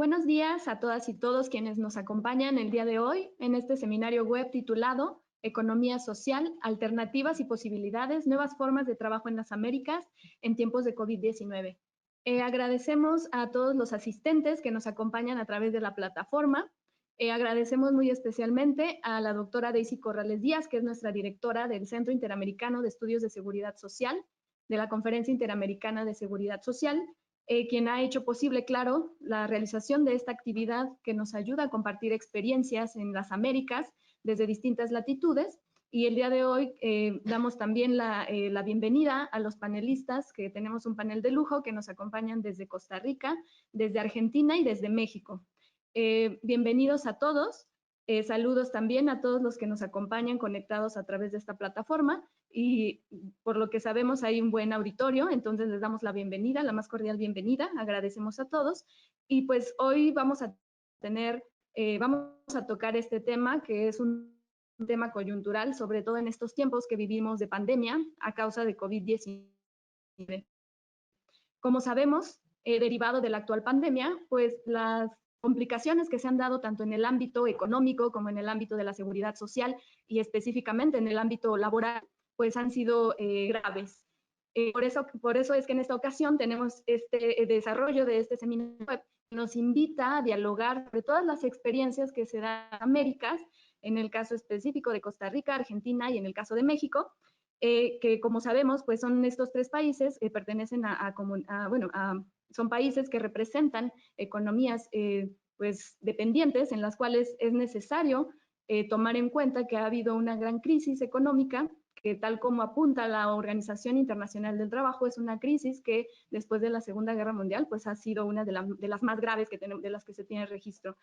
Buenos días a todas y todos quienes nos acompañan el día de hoy en este seminario web titulado Economía Social, Alternativas y Posibilidades, Nuevas Formas de Trabajo en las Américas en tiempos de COVID-19. Agradecemos a todos los asistentes que nos acompañan a través de la plataforma. Agradecemos muy especialmente a la doctora Daisy Corrales Díaz, que es nuestra directora del Centro Interamericano de Estudios de Seguridad Social, de la Conferencia Interamericana de Seguridad Social, quien ha hecho posible, claro, la realización de esta actividad que nos ayuda a compartir experiencias en las Américas desde distintas latitudes. Y el día de hoy damos también la bienvenida a los panelistas, que tenemos un panel de lujo que nos acompañan desde Costa Rica, desde Argentina y desde México. Bienvenidos a todos. Saludos también a todos los que nos acompañan conectados a través de esta plataforma, y por lo que sabemos hay un buen auditorio, entonces les damos la bienvenida, la más cordial bienvenida, agradecemos a todos. Y pues hoy vamos a tocar este tema, que es un tema coyuntural, sobre todo en estos tiempos que vivimos de pandemia a causa de COVID-19. Como sabemos, derivado de la actual pandemia, pues las complicaciones que se han dado tanto en el ámbito económico como en el ámbito de la seguridad social y específicamente en el ámbito laboral, pues han sido graves. Por eso es que en esta ocasión tenemos este desarrollo de este seminario web que nos invita a dialogar sobre todas las experiencias que se dan en Américas, en el caso específico de Costa Rica, Argentina y en el caso de México, que como sabemos, pues son estos tres países que pertenecen son países que representan economías pues dependientes, en las cuales es necesario tomar en cuenta que ha habido una gran crisis económica, que tal como apunta la Organización Internacional del Trabajo, es una crisis que después de la Segunda Guerra Mundial pues ha sido una de las más graves de las que se tiene registro.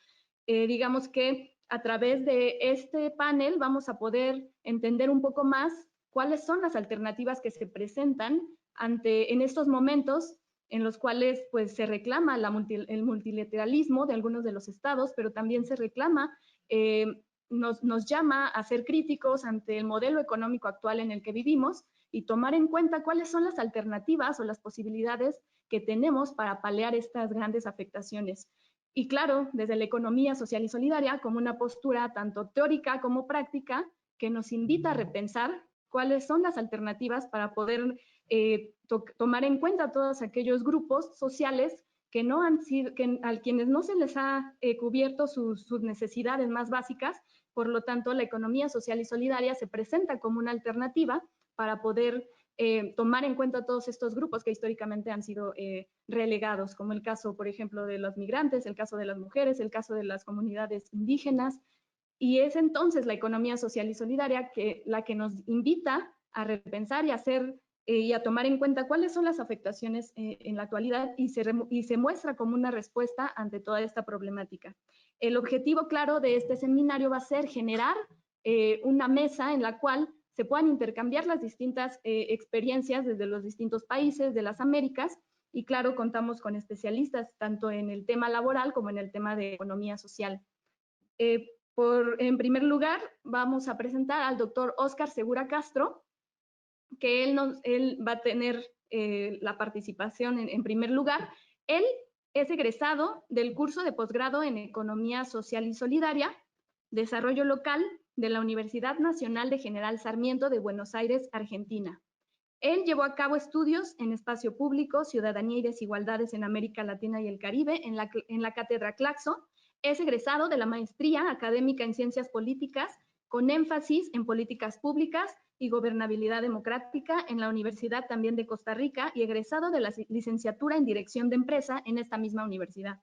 Digamos que a través de este panel vamos a poder entender un poco más cuáles son las alternativas que se presentan en estos momentos en los cuales pues, se reclama el multilateralismo de algunos de los estados, pero también se reclama, nos llama a ser críticos ante el modelo económico actual en el que vivimos y tomar en cuenta cuáles son las alternativas o las posibilidades que tenemos para paliar estas grandes afectaciones. Y claro, desde la economía social y solidaria, como una postura tanto teórica como práctica, que nos invita a repensar cuáles son las alternativas para poder tomar en cuenta a todos aquellos grupos sociales que no han sido, a quienes no se les ha cubierto sus necesidades más básicas. Por lo tanto, la economía social y solidaria se presenta como una alternativa para poder tomar en cuenta todos estos grupos que históricamente han sido relegados, como el caso, por ejemplo, de los migrantes, el caso de las mujeres, el caso de las comunidades indígenas. Y es entonces la economía social y solidaria la que nos invita a repensar y a tomar en cuenta cuáles son las afectaciones en la actualidad y se muestra como una respuesta ante toda esta problemática. El objetivo, claro, de este seminario va a ser generar una mesa en la cual se puedan intercambiar las distintas experiencias desde los distintos países de las Américas, y claro, contamos con especialistas tanto en el tema laboral como en el tema de economía social. En primer lugar, vamos a presentar al doctor Óscar Segura Castro, que él va a tener la participación en primer lugar. Él es egresado del curso de posgrado en Economía Social y Solidaria, Desarrollo Local de la Universidad Nacional de General Sarmiento de Buenos Aires, Argentina. Él llevó a cabo estudios en espacio público, ciudadanía y desigualdades en América Latina y el Caribe en la Cátedra Claxo. Es egresado de la maestría académica en Ciencias Políticas con énfasis en políticas públicas y gobernabilidad democrática en la Universidad también de Costa Rica y egresado de la licenciatura en Dirección de Empresa en esta misma universidad.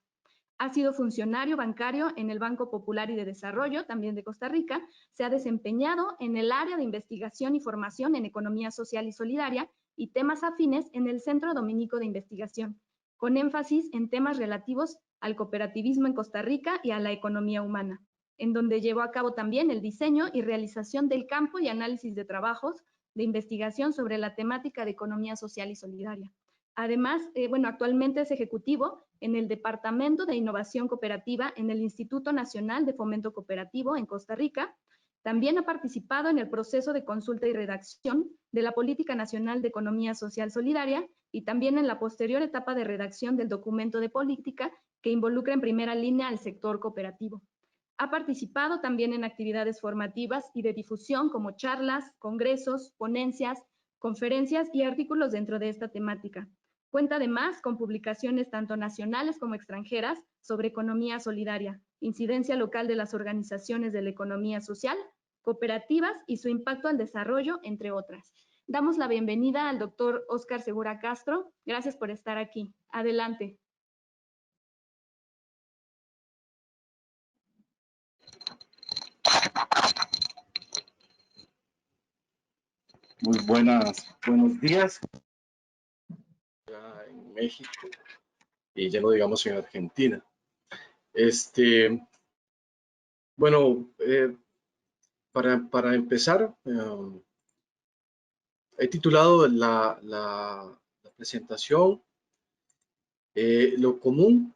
Ha sido funcionario bancario en el Banco Popular y de Desarrollo, también de Costa Rica. Se ha desempeñado en el área de investigación y formación en economía social y solidaria y temas afines en el Centro Dominico de Investigación, con énfasis en temas relativos al cooperativismo en Costa Rica y a la economía humana, en donde llevó a cabo también el diseño y realización del campo y análisis de trabajos de investigación sobre la temática de economía social y solidaria. Además, actualmente es ejecutivo en el Departamento de Innovación Cooperativa en el Instituto Nacional de Fomento Cooperativo en Costa Rica. También ha participado en el proceso de consulta y redacción de la Política Nacional de Economía Social Solidaria y también en la posterior etapa de redacción del documento de política que involucra en primera línea al sector cooperativo. Ha participado también en actividades formativas y de difusión como charlas, congresos, ponencias, conferencias y artículos dentro de esta temática. Cuenta además con publicaciones tanto nacionales como extranjeras sobre economía solidaria, incidencia local de las organizaciones de la economía social, cooperativas y su impacto al desarrollo, entre otras. Damos la bienvenida al doctor Óscar Segura Castro. Gracias por estar aquí. Adelante. Muy buenos días en México y ya no digamos en Argentina. Bueno, para empezar, he titulado la presentación Lo común,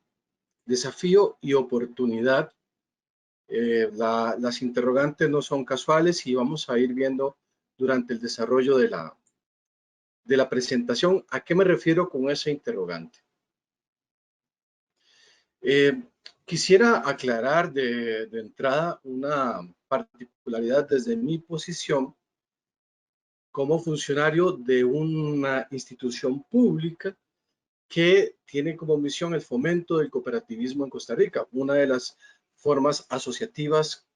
desafío y oportunidad. Las interrogantes no son casuales y vamos a ir viendo durante el desarrollo de la presentación a qué me refiero con esa interrogante. Quisiera aclarar de entrada una particularidad desde mi posición como funcionario de una institución pública que tiene como misión el fomento del cooperativismo en Costa Rica, una de las formas asociativas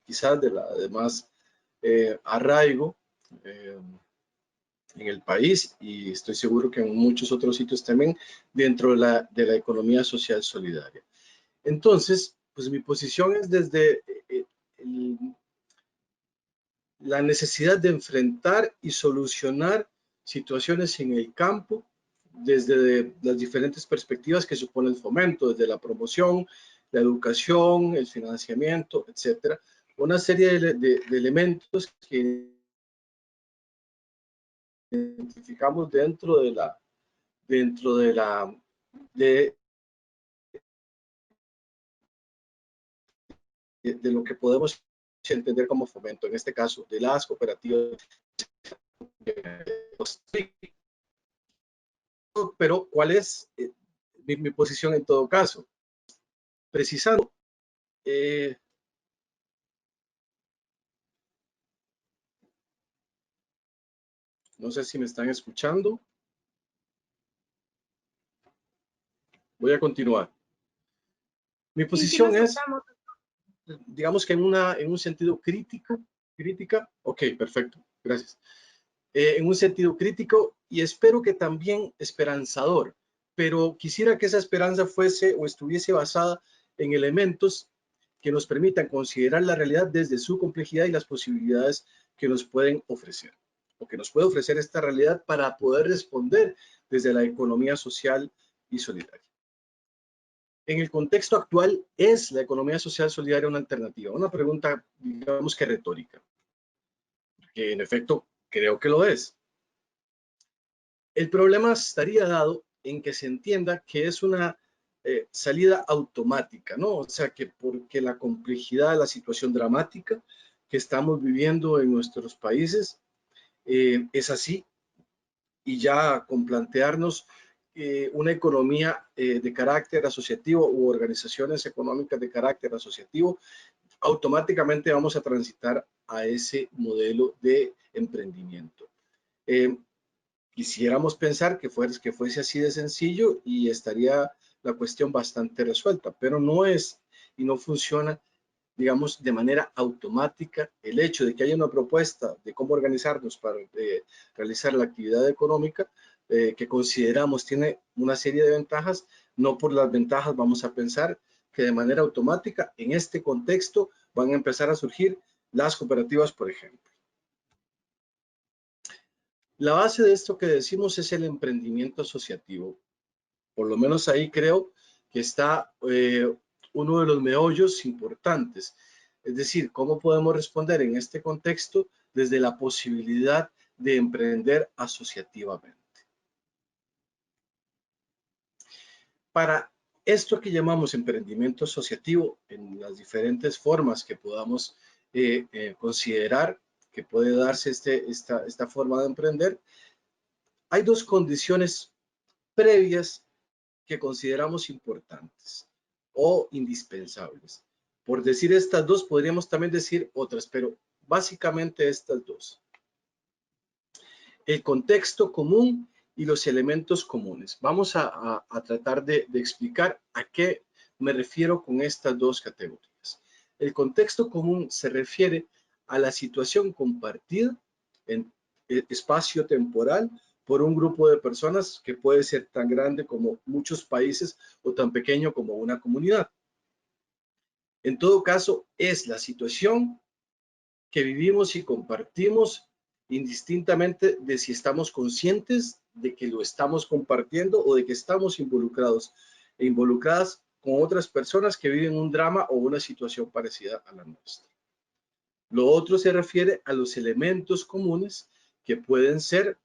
quizás de la de más arraigo en el país, y estoy seguro que en muchos otros sitios también dentro de la economía social solidaria. Entonces, pues mi posición es desde la necesidad de enfrentar y solucionar situaciones en el campo desde las diferentes perspectivas que supone el fomento, desde la promoción, la educación, el financiamiento, etcétera. Una serie de elementos que identificamos dentro de lo que podemos entender como fomento, en este caso de las cooperativas. Pero ¿cuál es mi posición en todo caso? Precisando, no sé si me están escuchando. Voy a continuar. Mi posición es, digamos que en un sentido crítica, ok, perfecto, gracias. En un sentido crítico y espero que también esperanzador, pero quisiera que esa esperanza fuese o estuviese basada en elementos que nos permitan considerar la realidad desde su complejidad y las posibilidades que nos pueden ofrecer, o que nos puede ofrecer esta realidad para poder responder desde la economía social y solidaria. En el contexto actual, ¿es la economía social solidaria una alternativa? Una pregunta, digamos que retórica, que en efecto creo que lo es. El problema estaría dado en que se entienda que es una salida automática, ¿no? O sea, que porque la complejidad de la situación dramática que estamos viviendo en nuestros países es así, y ya con plantearnos una economía de carácter asociativo u organizaciones económicas de carácter asociativo, automáticamente vamos a transitar a ese modelo de emprendimiento. Quisiéramos pensar que fuese así de sencillo y estaría la cuestión bastante resuelta, pero no es y no funciona, digamos, de manera automática. El hecho de que haya una propuesta de cómo organizarnos para realizar la actividad económica que consideramos tiene una serie de ventajas, no por las ventajas vamos a pensar que de manera automática en este contexto van a empezar a surgir las cooperativas, por ejemplo. La base de esto que decimos es el emprendimiento asociativo. Por lo menos ahí creo que está uno de los meollos importantes. Es decir, cómo podemos responder en este contexto desde la posibilidad de emprender asociativamente. Para esto que llamamos emprendimiento asociativo, en las diferentes formas que podamos considerar que puede darse esta forma de emprender, hay dos condiciones previas que consideramos importantes o indispensables. Por decir estas dos, podríamos también decir otras, pero básicamente estas dos. El contexto común y los elementos comunes. Vamos a tratar de explicar a qué me refiero con estas dos categorías. El contexto común se refiere a la situación compartida en espacio temporal por un grupo de personas que puede ser tan grande como muchos países o tan pequeño como una comunidad. En todo caso, es la situación que vivimos y compartimos indistintamente de si estamos conscientes de que lo estamos compartiendo o de que estamos involucrados e involucradas con otras personas que viven un drama o una situación parecida a la nuestra. Lo otro se refiere a los elementos comunes que pueden ser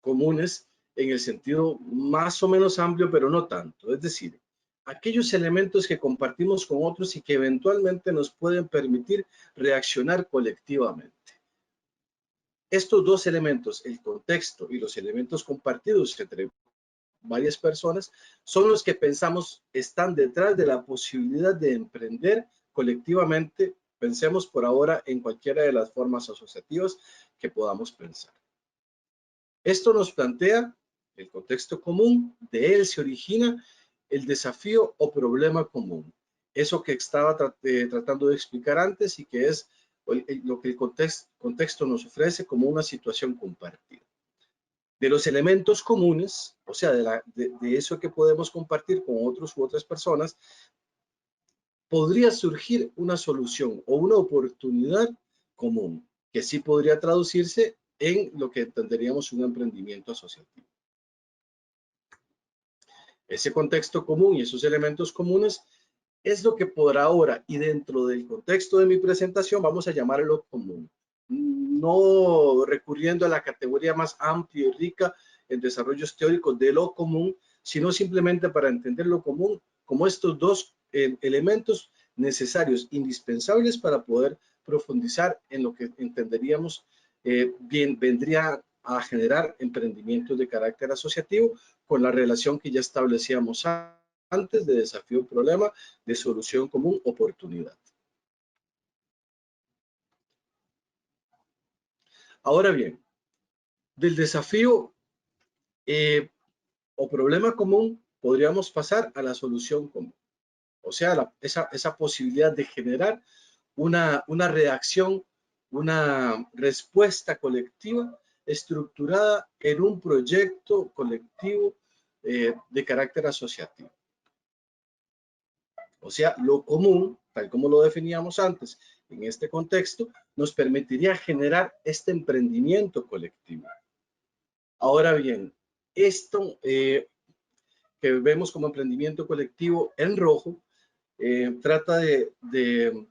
comunes en el sentido más o menos amplio, pero no tanto. Es decir, aquellos elementos que compartimos con otros y que eventualmente nos pueden permitir reaccionar colectivamente. Estos dos elementos, el contexto y los elementos compartidos entre varias personas, son los que pensamos están detrás de la posibilidad de emprender colectivamente. Pensemos por ahora en cualquiera de las formas asociativas que podamos pensar. Esto nos plantea el contexto común, de él se origina el desafío o problema común. Eso que estaba tratando de explicar antes y que es lo que el contexto nos ofrece como una situación compartida. De los elementos comunes, o sea, de eso que podemos compartir con otros u otras personas, podría surgir una solución o una oportunidad común, que sí podría traducirse en lo que entenderíamos un emprendimiento asociativo. Ese contexto común y esos elementos comunes es lo que por ahora y dentro del contexto de mi presentación vamos a llamarlo común, no recurriendo a la categoría más amplia y rica en desarrollos teóricos de lo común, sino simplemente para entender lo común como estos dos elementos necesarios, indispensables para poder profundizar en lo que entenderíamos vendría a generar emprendimientos de carácter asociativo con la relación que ya establecíamos antes de desafío, problema, de solución común, oportunidad. Ahora bien, del desafío o problema común podríamos pasar a la solución común. O sea, esa posibilidad de generar una reacción, una respuesta colectiva estructurada en un proyecto colectivo de carácter asociativo. O sea, lo común, tal como lo definíamos antes, en este contexto, nos permitiría generar este emprendimiento colectivo. Ahora bien, esto que vemos como emprendimiento colectivo en rojo, trata de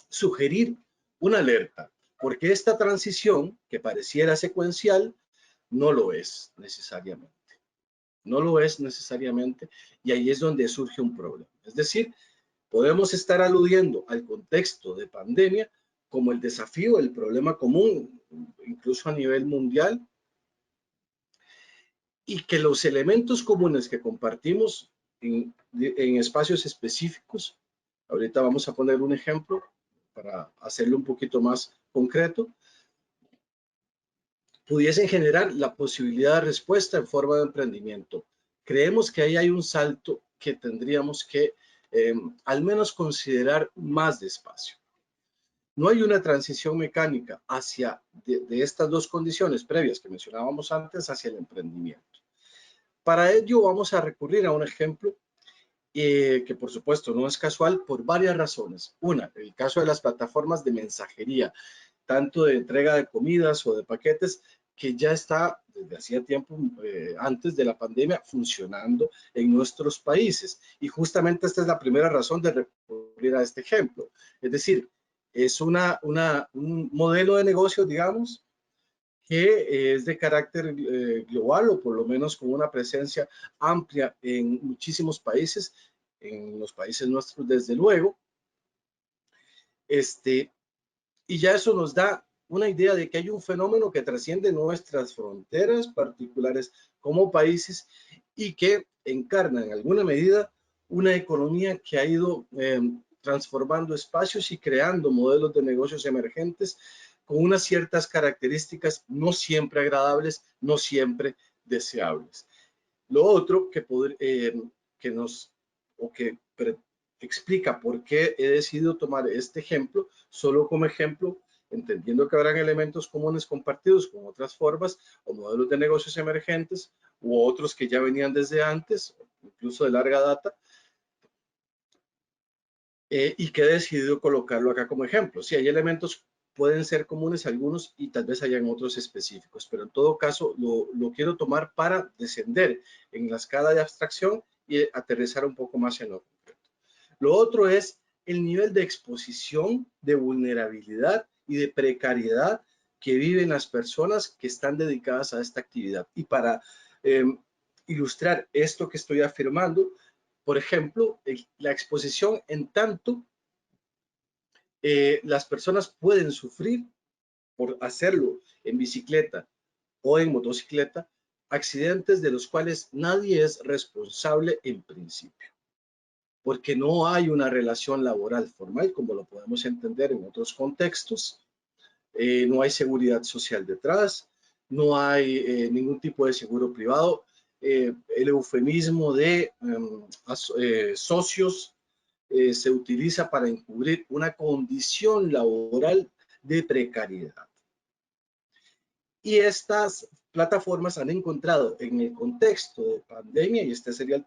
sugerir una alerta, porque esta transición, que pareciera secuencial, no lo es necesariamente. No lo es necesariamente, y ahí es donde surge un problema. Es decir, podemos estar aludiendo al contexto de pandemia como el desafío, el problema común, incluso a nivel mundial, y que los elementos comunes que compartimos en espacios específicos, ahorita vamos a poner un ejemplo para hacerlo un poquito más concreto, pudiesen generar la posibilidad de respuesta en forma de emprendimiento. Creemos que ahí hay un salto que tendríamos que al menos considerar más despacio. No hay una transición mecánica hacia de estas dos condiciones previas que mencionábamos antes hacia el emprendimiento. Para ello vamos a recurrir a un ejemplo que por supuesto no es casual por varias razones. Una, el caso de las plataformas de mensajería, tanto de entrega de comidas o de paquetes, que ya está desde hacía tiempo antes de la pandemia funcionando en nuestros países. Y justamente esta es la primera razón de recurrir a este ejemplo. Es decir, es un modelo de negocio, digamos, que es de carácter global o por lo menos con una presencia amplia en muchísimos países, en los países nuestros desde luego, Y ya eso nos da una idea de que hay un fenómeno que trasciende nuestras fronteras particulares como países y que encarna en alguna medida una economía que ha ido transformando espacios y creando modelos de negocios emergentes con unas ciertas características no siempre agradables, no siempre deseables. Lo otro que nos, o que explica por qué he decidido tomar este ejemplo, solo como ejemplo, entendiendo que habrán elementos comunes compartidos con otras formas o modelos de negocios emergentes u otros que ya venían desde antes, incluso de larga data, y que he decidido colocarlo acá como ejemplo. Sí, hay elementos, pueden ser comunes algunos y tal vez hayan otros específicos, pero en todo caso lo quiero tomar para descender en la escala de abstracción y aterrizar un poco más en lo concreto. Lo otro es el nivel de exposición, de vulnerabilidad y de precariedad que viven las personas que están dedicadas a esta actividad. Y para ilustrar esto que estoy afirmando, por ejemplo, la exposición en tanto las personas pueden sufrir por hacerlo en bicicleta o en motocicleta, accidentes de los cuales nadie es responsable en principio, porque no hay una relación laboral formal como lo podemos entender en otros contextos, no hay seguridad social detrás, no hay ningún tipo de seguro privado, el eufemismo de socios se utiliza para encubrir una condición laboral de precariedad. Y estas plataformas han encontrado en el contexto de pandemia, y esta sería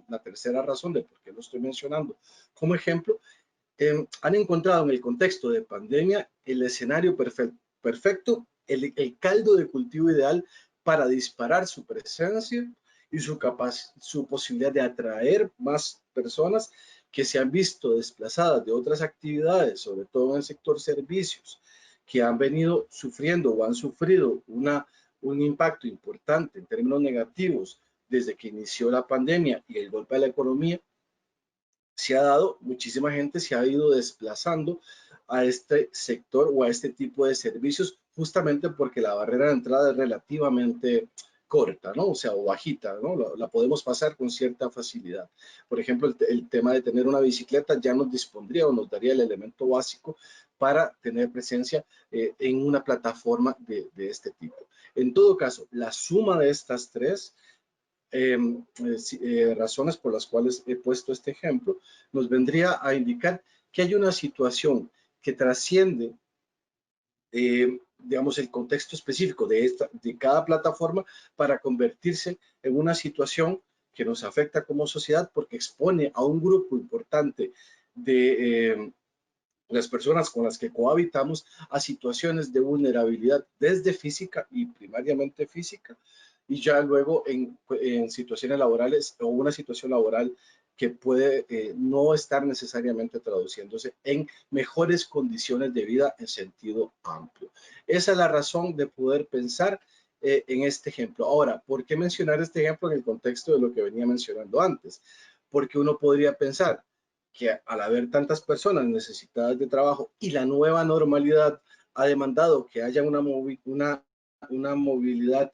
la tercera razón de por qué lo estoy mencionando como ejemplo, han encontrado en el contexto de pandemia el escenario perfecto, el caldo de cultivo ideal para disparar su presencia y su posibilidad de atraer más personas que se han visto desplazadas de otras actividades, sobre todo en el sector servicios, que han venido sufriendo o han sufrido un impacto importante en términos negativos desde que inició la pandemia y el golpe a la economía. Se ha dado, muchísima gente se ha ido desplazando a este sector o a este tipo de servicios justamente porque la barrera de entrada es relativamente corta, ¿no? O sea, o bajita, ¿no? La podemos pasar con cierta facilidad. Por ejemplo, el tema de tener una bicicleta ya nos dispondría o nos daría el elemento básico para tener presencia en una plataforma de este tipo. En todo caso, la suma de estas tres razones por las cuales he puesto este ejemplo, nos vendría a indicar que hay una situación que trasciende, digamos, el contexto específico de cada plataforma para convertirse en una situación que nos afecta como sociedad porque expone a un grupo importante de las personas con las que cohabitamos a situaciones de vulnerabilidad desde física y primariamente física, y ya luego en situaciones laborales o una situación laboral que puede no estar necesariamente traduciéndose en mejores condiciones de vida en sentido amplio. Esa es la razón de poder pensar en este ejemplo. Ahora, ¿por qué mencionar este ejemplo en el contexto de lo que venía mencionando antes? Porque uno podría pensar que al haber tantas personas necesitadas de trabajo y la nueva normalidad ha demandado que haya una movilidad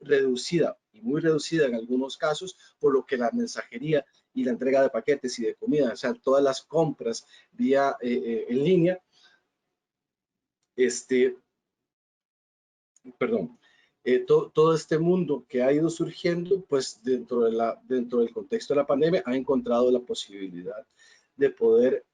reducida y muy reducida en algunos casos, por lo que la mensajería y la entrega de paquetes y de comida, o sea, todas las compras vía en línea, todo este mundo que ha ido surgiendo, pues dentro del contexto de la pandemia ha encontrado la posibilidad de poder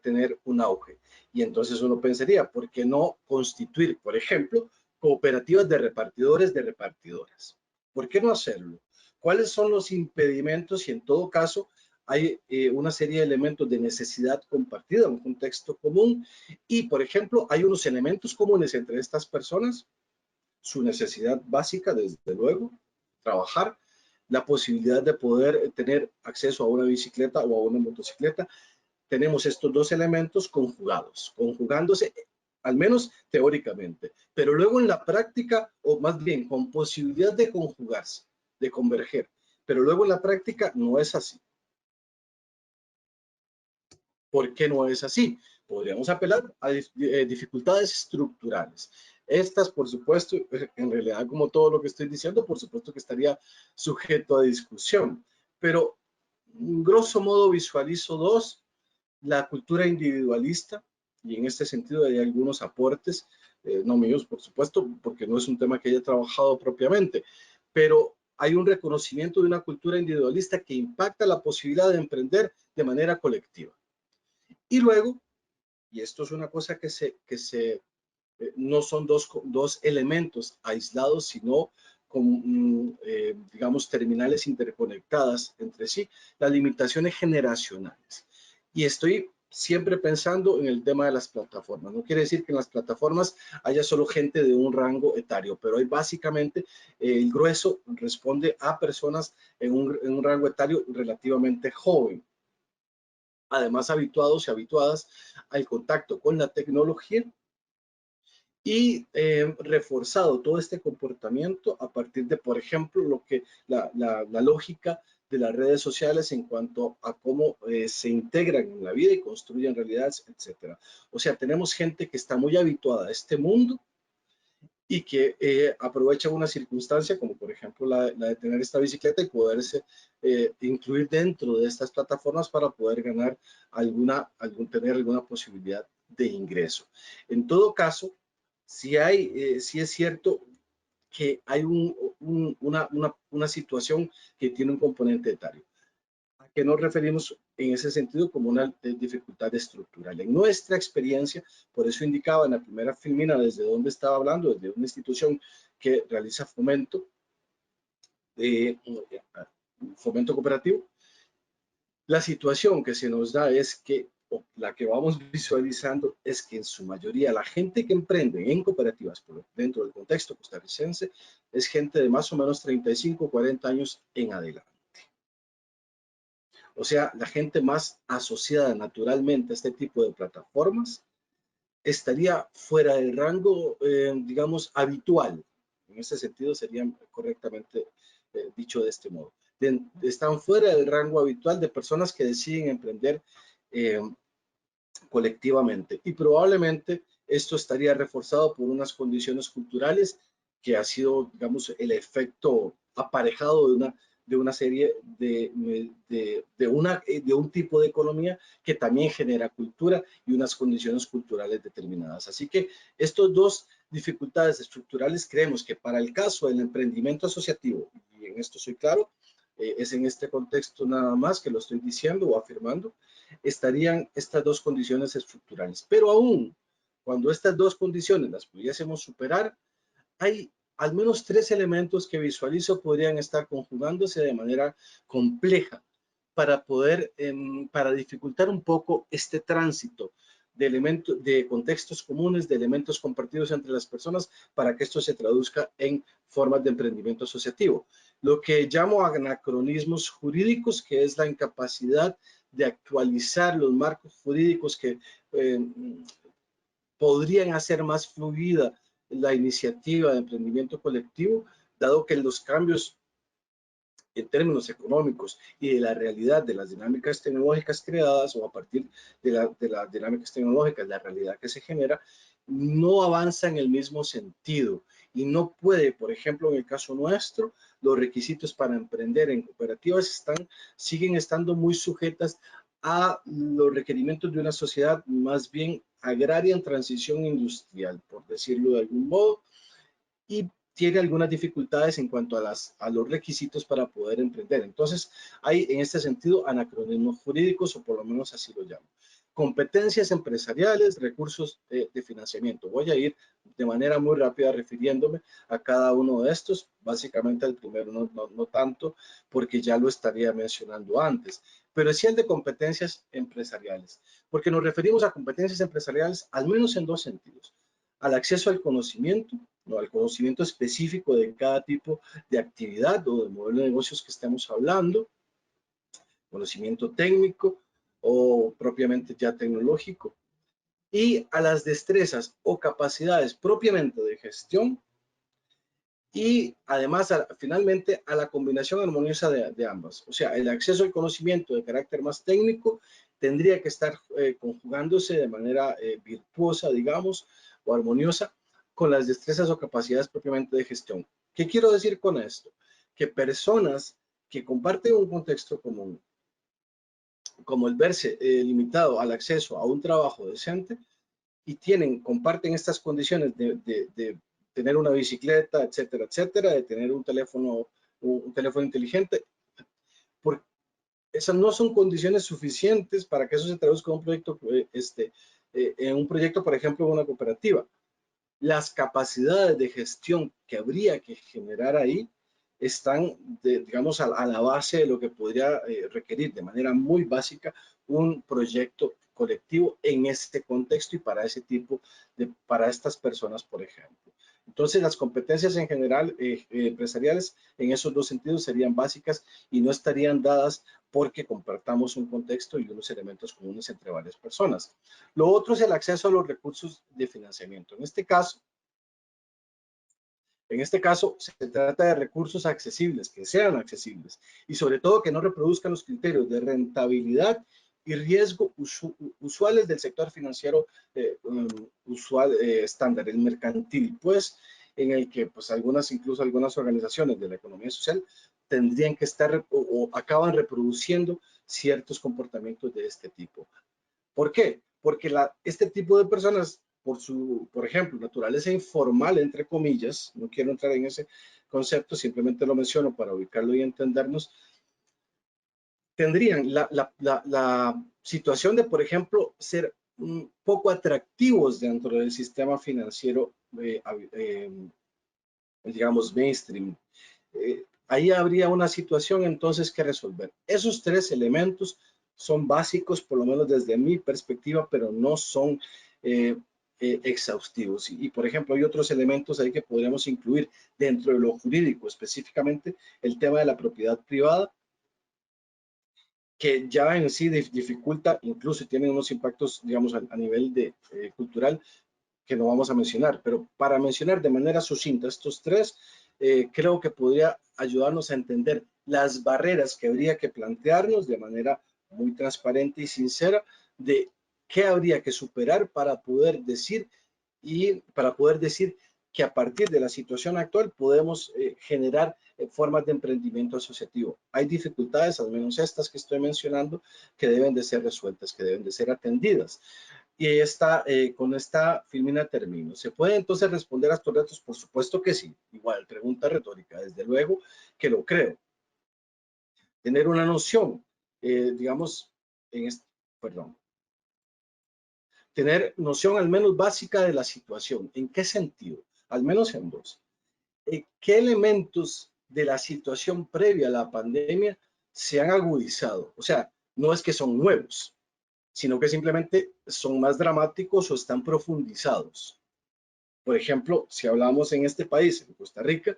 tener un auge. Y entonces uno pensaría, ¿por qué no constituir, por ejemplo, cooperativas de repartidores, de repartidoras? ¿Por qué no hacerlo? ¿Cuáles son los impedimentos? Y en todo caso, hay una serie de elementos de necesidad compartida, un contexto común. Y, por ejemplo, hay unos elementos comunes entre estas personas: su necesidad básica, desde luego, trabajar, la posibilidad de poder tener acceso a una bicicleta o a una motocicleta. Tenemos estos dos elementos conjugándose, al menos teóricamente, pero luego en la práctica, o más bien con posibilidad de conjugarse, de converger, pero luego en la práctica no es así. ¿Por qué no es así? Podríamos apelar a dificultades estructurales. Estas, por supuesto, en realidad, como todo lo que estoy diciendo, por supuesto que estaría sujeto a discusión. Pero, grosso modo, visualizo dos: la cultura individualista, y en este sentido hay algunos aportes, no míos, por supuesto, porque no es un tema que haya trabajado propiamente, pero hay un reconocimiento de una cultura individualista que impacta la posibilidad de emprender de manera colectiva. Y luego, y esto es una cosa no son dos elementos aislados, sino con, digamos, terminales interconectadas entre sí, las limitaciones generacionales. Y estoy siempre pensando en el tema de las plataformas. No quiere decir que en las plataformas haya solo gente de un rango etario, pero hoy básicamente el grueso responde a personas en un rango etario relativamente joven, además habituados y habituadas al contacto con la tecnología, y reforzado todo este comportamiento a partir de, por ejemplo, la lógica de las redes sociales en cuanto a cómo se integran en la vida y construyen realidades, etcétera. O sea, tenemos gente que está muy habituada a este mundo y que aprovecha una circunstancia como, por ejemplo, la de tener esta bicicleta y poderse incluir dentro de estas plataformas para poder ganar tener alguna posibilidad de ingreso. En todo caso, sí es cierto que hay una situación que tiene un componente etario. ¿A qué nos referimos en ese sentido como una dificultad estructural? En nuestra experiencia, por eso indicaba en la primera filmina desde dónde estaba hablando, desde una institución que realiza fomento cooperativo, la situación que se nos da es que, o la que vamos visualizando, es que en su mayoría la gente que emprende en cooperativas dentro del contexto costarricense es gente de más o menos 35 o 40 años en adelante. O sea, la gente más asociada naturalmente a este tipo de plataformas estaría fuera del rango, digamos, habitual. En ese sentido sería correctamente dicho de este modo. Están fuera del rango habitual de personas que deciden emprender colectivamente. Y probablemente esto estaría reforzado por unas condiciones culturales que ha sido, digamos, el efecto aparejado de una serie de un tipo de economía que también genera cultura y unas condiciones culturales determinadas. Así que estos dos dificultades estructurales creemos que para el caso del emprendimiento asociativo, y en esto soy claro, es en este contexto nada más que lo estoy diciendo o afirmando, estarían estas dos condiciones estructurales. Pero aún cuando estas dos condiciones las pudiésemos superar, hay al menos tres elementos que visualizo podrían estar conjugándose de manera compleja para poder, para dificultar un poco este tránsito de contextos comunes, de elementos compartidos entre las personas, para que esto se traduzca en formas de emprendimiento asociativo. Lo que llamo anacronismos jurídicos, que es la incapacidad de actualizar los marcos jurídicos que podrían hacer más fluida la iniciativa de emprendimiento colectivo, dado que los cambios en términos económicos y de la realidad de las dinámicas tecnológicas creadas, o a partir de las dinámicas tecnológicas, la realidad que se genera, no avanza en el mismo sentido y no puede, por ejemplo, en el caso nuestro, los requisitos para emprender en cooperativas siguen estando muy sujetas a los requerimientos de una sociedad más bien agraria en transición industrial, por decirlo de algún modo, y tiene algunas dificultades en cuanto a los requisitos para poder emprender. Entonces, hay en este sentido anacronismos jurídicos, o por lo menos así lo llamo. Competencias empresariales, recursos de financiamiento. Voy a ir de manera muy rápida refiriéndome a cada uno de estos, básicamente al primero no tanto, porque ya lo estaría mencionando antes, pero sí el de competencias empresariales, porque nos referimos a competencias empresariales al menos en dos sentidos: al acceso al conocimiento, ¿no?, al conocimiento específico de cada tipo de actividad o de modelo de negocios que estemos hablando, conocimiento técnico o propiamente ya tecnológico, y a las destrezas o capacidades propiamente de gestión, y además finalmente a la combinación armoniosa de ambas, o sea, el acceso al conocimiento de carácter más técnico tendría que estar conjugándose de manera virtuosa, digamos, o armoniosa con las destrezas o capacidades propiamente de gestión. ¿Qué quiero decir con esto? Que personas que comparten un contexto común, como el verse limitado al acceso a un trabajo decente y comparten estas condiciones de tener una bicicleta, etcétera, etcétera, de tener un teléfono inteligente, porque esas no son condiciones suficientes para que eso se traduzca en un proyecto, por ejemplo, en una cooperativa. Las capacidades de gestión que habría que generar ahí están, digamos, a la base de lo que podría requerir de manera muy básica un proyecto colectivo en este contexto y para ese tipo para estas personas, por ejemplo. Entonces, las competencias en general empresariales en esos dos sentidos serían básicas y no estarían dadas porque compartamos un contexto y unos elementos comunes entre varias personas. Lo otro es el acceso a los recursos de financiamiento. En este caso, se trata de recursos accesibles, que sean accesibles y sobre todo que no reproduzcan los criterios de rentabilidad y riesgo usuales del sector financiero estándar, el mercantil, pues en el que pues incluso algunas organizaciones de la economía social tendrían que estar o acaban reproduciendo ciertos comportamientos de este tipo. ¿Por qué? Porque este tipo de personas, por ejemplo, naturaleza informal, entre comillas, no quiero entrar en ese concepto, simplemente lo menciono para ubicarlo y entendernos, tendrían la situación de, por ejemplo, ser un poco atractivos dentro del sistema financiero, digamos, mainstream. Ahí habría una situación entonces que resolver. Esos tres elementos son básicos, por lo menos desde mi perspectiva, pero no son exhaustivos. Y, por ejemplo, hay otros elementos ahí que podríamos incluir dentro de lo jurídico, específicamente el tema de la propiedad privada, que ya en sí dificulta, incluso tiene unos impactos, digamos, a nivel cultural, que no vamos a mencionar, pero para mencionar de manera sucinta estos tres, creo que podría ayudarnos a entender las barreras que habría que plantearnos de manera muy transparente y sincera de qué habría que superar para poder decir que a partir de la situación actual podemos generar formas de emprendimiento asociativo. Hay dificultades, al menos estas que estoy mencionando, que deben de ser resueltas, que deben de ser atendidas. Y con esta filmina termino. ¿Se puede entonces responder a estos retos? Por supuesto que sí. Igual, pregunta retórica. Desde luego que lo creo. Tener una noción, digamos, tener noción al menos básica de la situación. ¿En qué sentido? Al menos en dos. ¿Qué elementos de la situación previa a la pandemia se han agudizado? O sea, no es que son nuevos, sino que simplemente son más dramáticos o están profundizados. Por ejemplo, si hablamos en este país, en Costa Rica,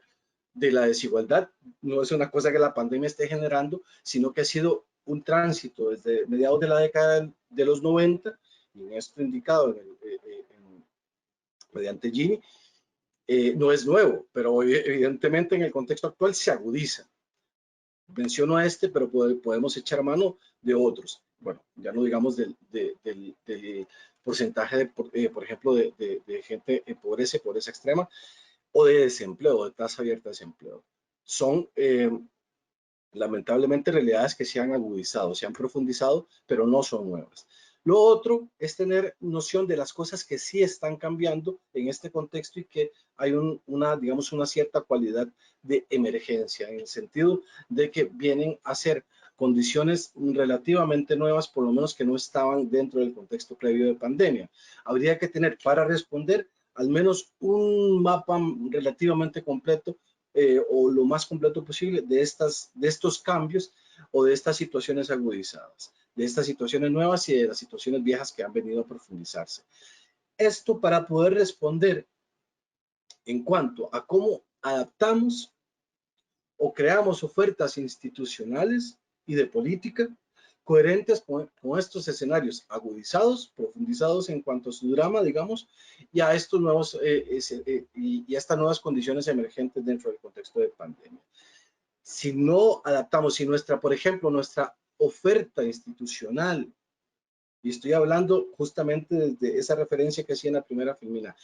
de la desigualdad, no es una cosa que la pandemia esté generando, sino que ha sido un tránsito desde mediados de la década de los 90, y en esto indicado mediante Gini, no es nuevo, pero evidentemente en el contexto actual se agudiza. Menciono pero podemos echar mano de otros. Bueno, ya no digamos del porcentaje, por ejemplo, de gente en pobreza extrema o de desempleo, de tasa abierta de desempleo. Son lamentablemente realidades que se han agudizado, se han profundizado, pero no son nuevas. Lo otro es tener noción de las cosas que sí están cambiando en este contexto y que hay digamos, una cierta cualidad de emergencia, en el sentido de que vienen a ser condiciones relativamente nuevas, por lo menos que no estaban dentro del contexto previo de pandemia. Habría que tener para responder al menos un mapa relativamente completo o lo más completo posible de estos cambios o de estas situaciones agudizadas, de estas situaciones nuevas y de las situaciones viejas que han venido a profundizarse. Esto para poder responder en cuanto a cómo adaptamos o creamos ofertas institucionales y de política coherentes con estos escenarios agudizados, profundizados en cuanto a su drama, digamos, y a estos nuevos y a estas nuevas condiciones emergentes dentro del contexto de pandemia. Si no adaptamos, si por ejemplo, nuestra oferta institucional y estoy hablando justamente desde esa referencia que hacía en la primera filmina,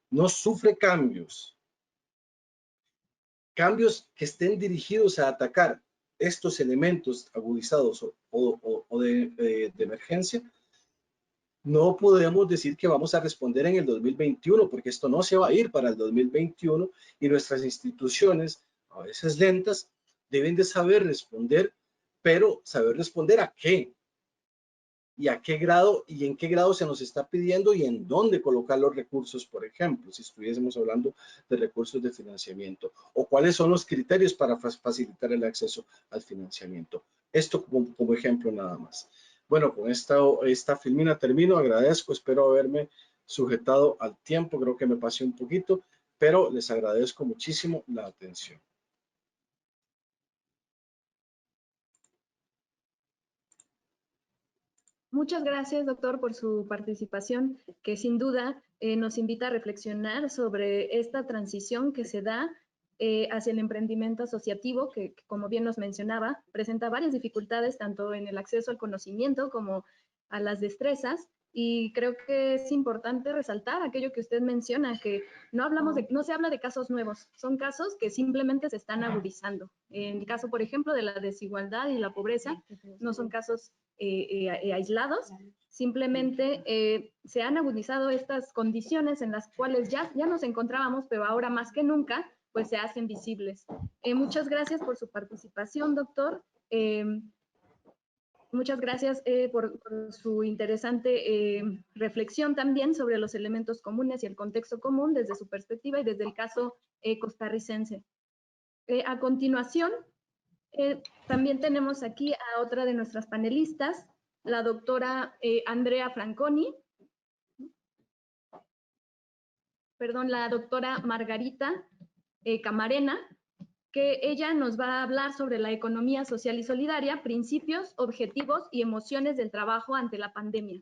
no sufre cambios que estén dirigidos a atacar estos elementos agudizados o de emergencia, no podemos decir que vamos a responder en el 2021, porque esto no se va a ir para el 2021 y nuestras instituciones, a veces lentas, deben de saber responder, pero saber responder a qué y a qué grado y en qué grado se nos está pidiendo y en dónde colocar los recursos, por ejemplo, si estuviésemos hablando de recursos de financiamiento, o cuáles son los criterios para facilitar el acceso al financiamiento. Esto como ejemplo nada más. Bueno, con esta filmina termino, agradezco, espero haberme sujetado al tiempo, creo que me pasé un poquito, pero les agradezco muchísimo la atención. Muchas gracias, doctor, por su participación, que sin duda nos invita a reflexionar sobre esta transición que se da hacia el emprendimiento asociativo, que, como bien nos mencionaba, presenta varias dificultades, tanto en el acceso al conocimiento como a las destrezas, y creo que es importante resaltar aquello que usted menciona, que no se habla de casos nuevos, son casos que simplemente se están agudizando. En el caso, por ejemplo, de la desigualdad y la pobreza, no son casos aislados, simplemente se han agudizado estas condiciones en las cuales ya nos encontrábamos, pero ahora más que nunca, pues se hacen visibles. Muchas gracias por su participación, doctor. Muchas gracias por su interesante reflexión también sobre los elementos comunes y el contexto común desde su perspectiva y desde el caso costarricense. A continuación, también tenemos aquí a otra de nuestras panelistas, la doctora Andrea Franconi, la doctora Margarita Camarena, que ella nos va a hablar sobre la economía social y solidaria, principios, objetivos y emociones del trabajo ante la pandemia.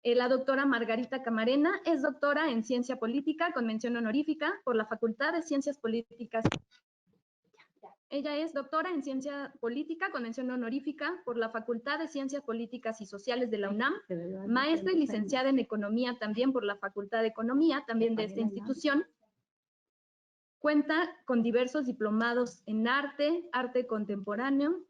La doctora Margarita Camarena es doctora en Ciencia Política con mención honorífica por la Facultad de Ciencias Políticas. Ella es doctora en Ciencia Política con mención honorífica por la Facultad de Ciencias Políticas y Sociales de la UNAM, maestra y licenciada en Economía también por la Facultad de Economía, también de esta institución. Cuenta con diversos diplomados en arte, arte contemporáneo,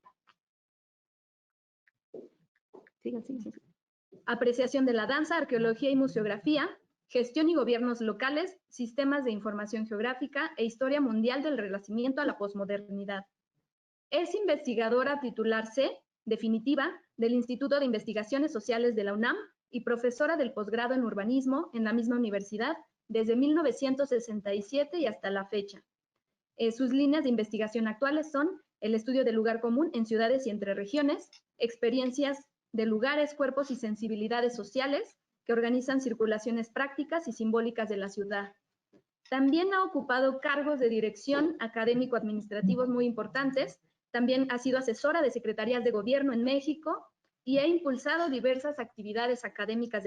apreciación de la danza, arqueología y museografía, gestión y gobiernos locales, sistemas de información geográfica e historia mundial del Renacimiento a la posmodernidad. Es investigadora titular C, definitiva, del Instituto de Investigaciones Sociales de la UNAM y profesora del posgrado en urbanismo en la misma universidad desde 1967 y hasta la fecha. Sus líneas de investigación actuales son el estudio del lugar común en ciudades y entre regiones, experiencias de lugares, cuerpos y sensibilidades sociales que organizan circulaciones prácticas y simbólicas de la ciudad. También ha ocupado cargos de dirección académico-administrativos muy importantes. También ha sido asesora de secretarías de gobierno en México y ha impulsado diversas actividades académicas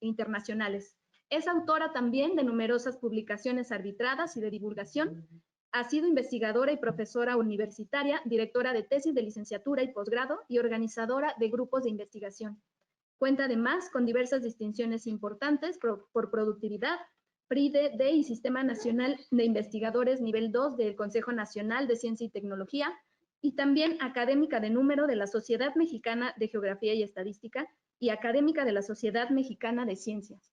internacionales. Es autora también de numerosas publicaciones arbitradas y de divulgación. Ha sido investigadora y profesora universitaria, directora de tesis de licenciatura y posgrado y organizadora de grupos de investigación. Cuenta además con diversas distinciones importantes por productividad, PRI D y Sistema Nacional de Investigadores nivel 2 del Consejo Nacional de Ciencia y Tecnología, y también académica de número de la Sociedad Mexicana de Geografía y Estadística y académica de la Sociedad Mexicana de Ciencias.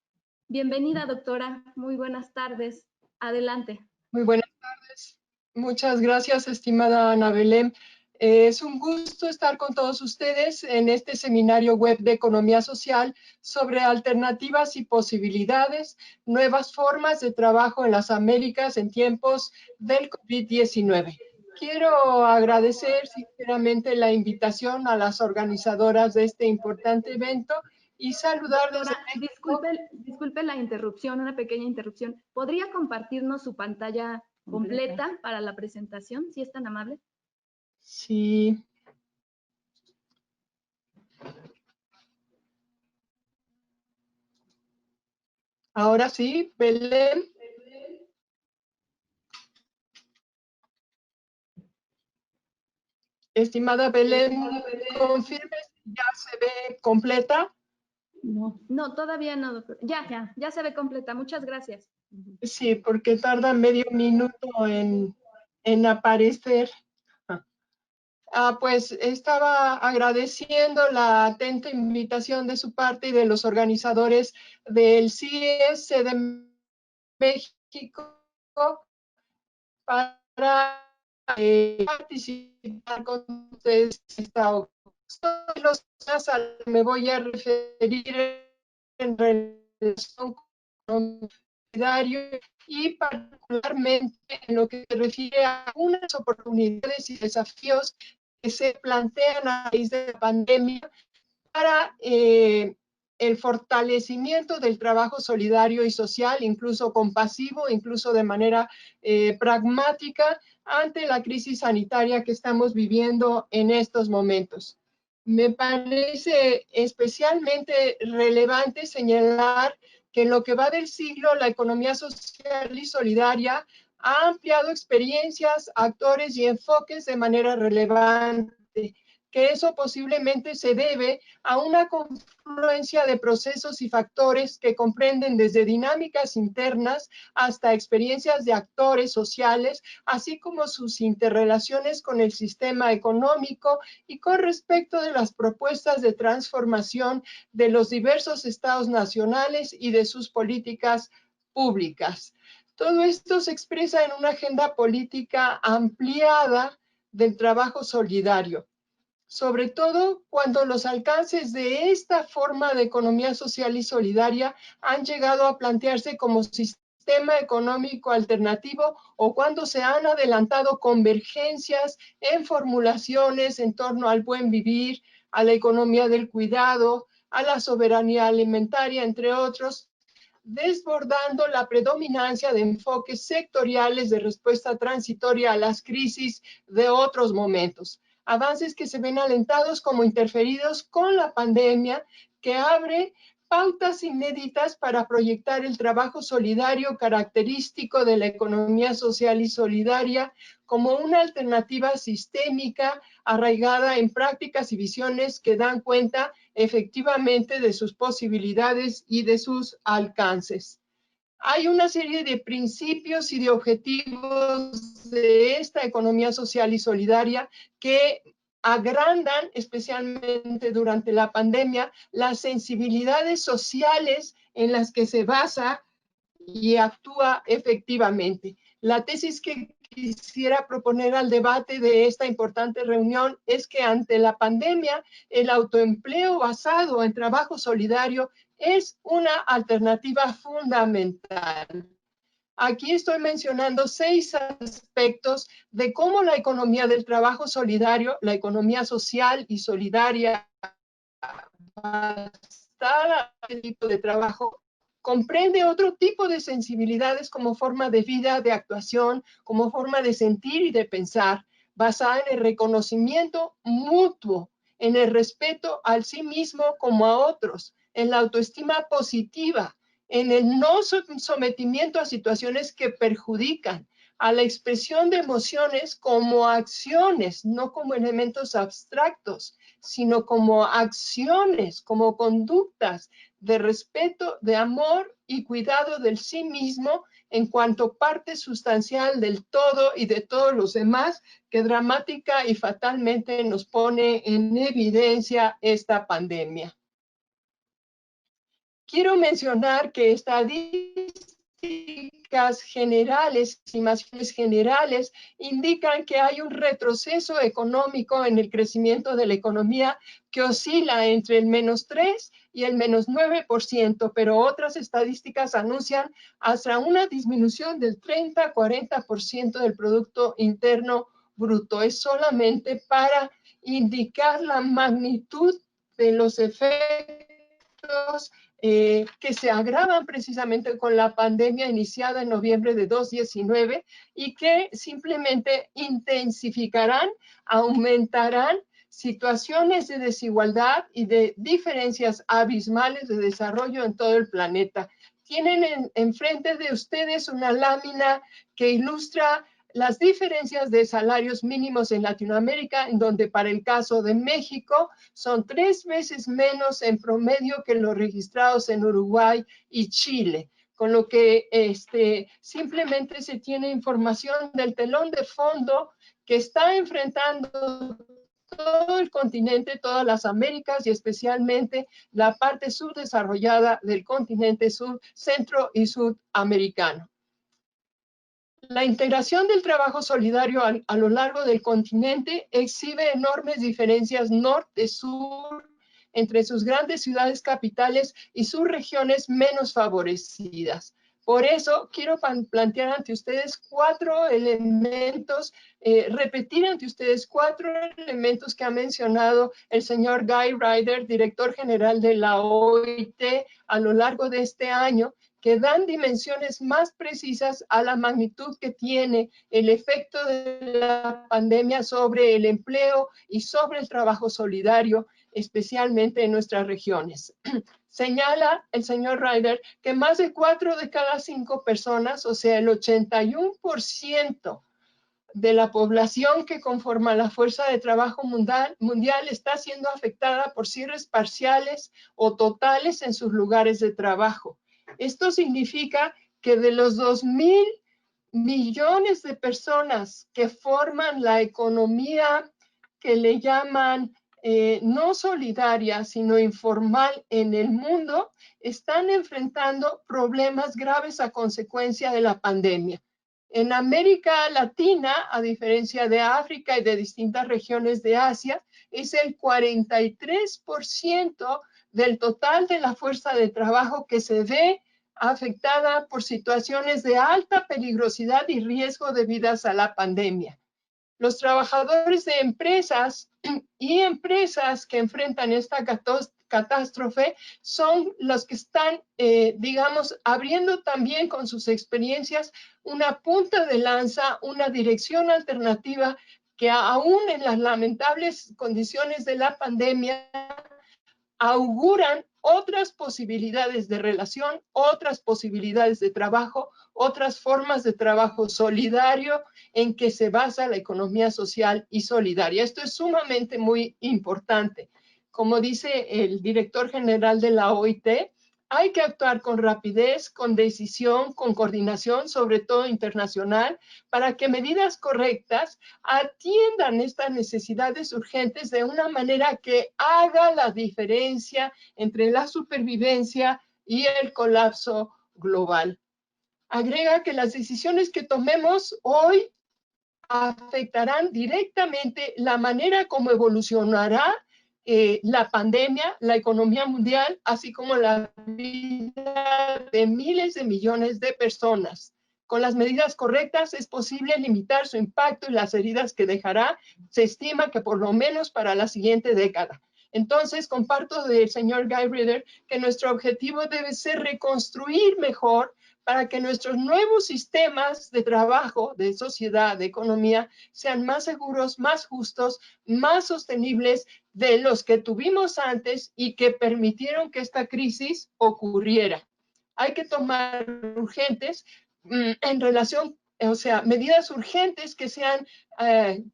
Bienvenida, doctora. Muy buenas tardes. Adelante. Muy buenas tardes. Muchas gracias, estimada Ana Belén. Es un gusto estar con todos ustedes en este seminario web de economía social sobre alternativas y posibilidades, nuevas formas de trabajo en las Américas en tiempos del COVID-19. Quiero agradecer sinceramente la invitación a las organizadoras de este importante evento y saludar desde México. Disculpe la interrupción, una pequeña interrupción. ¿Podría compartirnos su pantalla completa para la presentación, si es tan amable? Sí. Ahora sí, Belén. Estimada Belén, confirme si ya se ve completa. No, todavía no, doctor. Ya se ve completa. Muchas gracias. Sí, porque tarda medio minuto en aparecer. Pues estaba agradeciendo la atenta invitación de su parte y de los organizadores del CIES de México para participar con ustedes en esta ocasión. Me voy a referir en relación con el solidario y particularmente en lo que se refiere a algunas oportunidades y desafíos que se plantean a raíz de la pandemia para el fortalecimiento del trabajo solidario y social, incluso compasivo, incluso de manera pragmática ante la crisis sanitaria que estamos viviendo en estos momentos. Me parece especialmente relevante señalar que en lo que va del siglo, la economía social y solidaria ha ampliado experiencias, actores y enfoques de manera relevante, que eso posiblemente se debe a una confluencia de procesos y factores que comprenden desde dinámicas internas hasta experiencias de actores sociales, así como sus interrelaciones con el sistema económico y con respecto de las propuestas de transformación de los diversos estados nacionales y de sus políticas públicas. Todo esto se expresa en una agenda política ampliada del trabajo solidario, sobre todo cuando los alcances de esta forma de economía social y solidaria han llegado a plantearse como sistema económico alternativo o cuando se han adelantado convergencias en formulaciones en torno al buen vivir, a la economía del cuidado, a la soberanía alimentaria, entre otros, desbordando la predominancia de enfoques sectoriales de respuesta transitoria a las crisis de otros momentos. Avances que se ven alentados como interferidos con la pandemia, que abre pautas inéditas para proyectar el trabajo solidario característico de la economía social y solidaria como una alternativa sistémica arraigada en prácticas y visiones que dan cuenta efectivamente de sus posibilidades y de sus alcances. Hay una serie de principios y de objetivos de esta economía social y solidaria que agrandan, especialmente durante la pandemia, las sensibilidades sociales en las que se basa y actúa efectivamente. La tesis que quisiera proponer al debate de esta importante reunión es que ante la pandemia, el autoempleo basado en trabajo solidario es una alternativa fundamental. Aquí estoy mencionando 6 aspectos de cómo la economía del trabajo solidario, la economía social y solidaria basada en este tipo de trabajo, comprende otro tipo de sensibilidades como forma de vida, de actuación, como forma de sentir y de pensar, basada en el reconocimiento mutuo, en el respeto al sí mismo como a otros, en la autoestima positiva, en el no sometimiento a situaciones que perjudican, a la expresión de emociones como acciones, no como elementos abstractos, sino como acciones, como conductas de respeto, de amor y cuidado del sí mismo en cuanto parte sustancial del todo y de todos los demás que dramática y fatalmente nos pone en evidencia esta pandemia. Quiero mencionar que estadísticas generales, estimaciones generales, indican que hay un retroceso económico en el crecimiento de la economía que oscila entre el -3 y el -9%, pero otras estadísticas anuncian hasta una disminución del 30-40% del Producto Interno Bruto. Es solamente para indicar la magnitud de los efectos que se agravan precisamente con la pandemia iniciada en noviembre de 2019 y que simplemente intensificarán, aumentarán situaciones de desigualdad y de diferencias abismales de desarrollo en todo el planeta. Tienen enfrente de ustedes una lámina que ilustra las diferencias de salarios mínimos en Latinoamérica, en donde para el caso de México son 3 veces menos en promedio que los registrados en Uruguay y Chile, con lo que simplemente se tiene información del telón de fondo que está enfrentando todo el continente, todas las Américas y especialmente la parte subdesarrollada del continente centro y sudamericano. La integración del trabajo solidario a lo largo del continente exhibe enormes diferencias norte-sur entre sus grandes ciudades capitales y sus regiones menos favorecidas. Por eso quiero plantear ante ustedes 4 elementos, repetir ante ustedes 4 elementos que ha mencionado el señor Guy Ryder, director general de la OIT, a lo largo de este año, que dan dimensiones más precisas a la magnitud que tiene el efecto de la pandemia sobre el empleo y sobre el trabajo solidario, especialmente en nuestras regiones. Señala el señor Ryder que más de 4 de cada 5 personas, o sea, el 81% de la población que conforma la fuerza de trabajo mundial está siendo afectada por cierres parciales o totales en sus lugares de trabajo. Esto significa que de los 2.000 millones de personas que forman la economía que le llaman no solidaria, sino informal en el mundo, están enfrentando problemas graves a consecuencia de la pandemia. En América Latina, a diferencia de África y de distintas regiones de Asia, es el 43% del total de la fuerza de trabajo que se ve afectada por situaciones de alta peligrosidad y riesgo debidas a la pandemia. Los trabajadores de empresas y empresas que enfrentan esta catástrofe son los que están, digamos, abriendo también con sus experiencias una punta de lanza, una dirección alternativa que aún en las lamentables condiciones de la pandemia auguran otras posibilidades de relación, otras posibilidades de trabajo, otras formas de trabajo solidario en que se basa la economía social y solidaria. Esto es sumamente muy importante. Como dice el director general de la OIT, hay que actuar con rapidez, con decisión, con coordinación, sobre todo internacional, para que medidas correctas atiendan estas necesidades urgentes de una manera que haga la diferencia entre la supervivencia y el colapso global. Agrega que las decisiones que tomemos hoy afectarán directamente la manera como evolucionará la pandemia, la economía mundial, así como la vida de miles de millones de personas. Con las medidas correctas es posible limitar su impacto y las heridas que dejará. Se estima que por lo menos para la siguiente década. Entonces, comparto del señor Guy Ryder que nuestro objetivo debe ser reconstruir mejor para que nuestros nuevos sistemas de trabajo, de sociedad, de economía, sean más seguros, más justos, más sostenibles de los que tuvimos antes y que permitieron que esta crisis ocurriera. Hay que tomar urgentes en relación, o sea, medidas urgentes que sean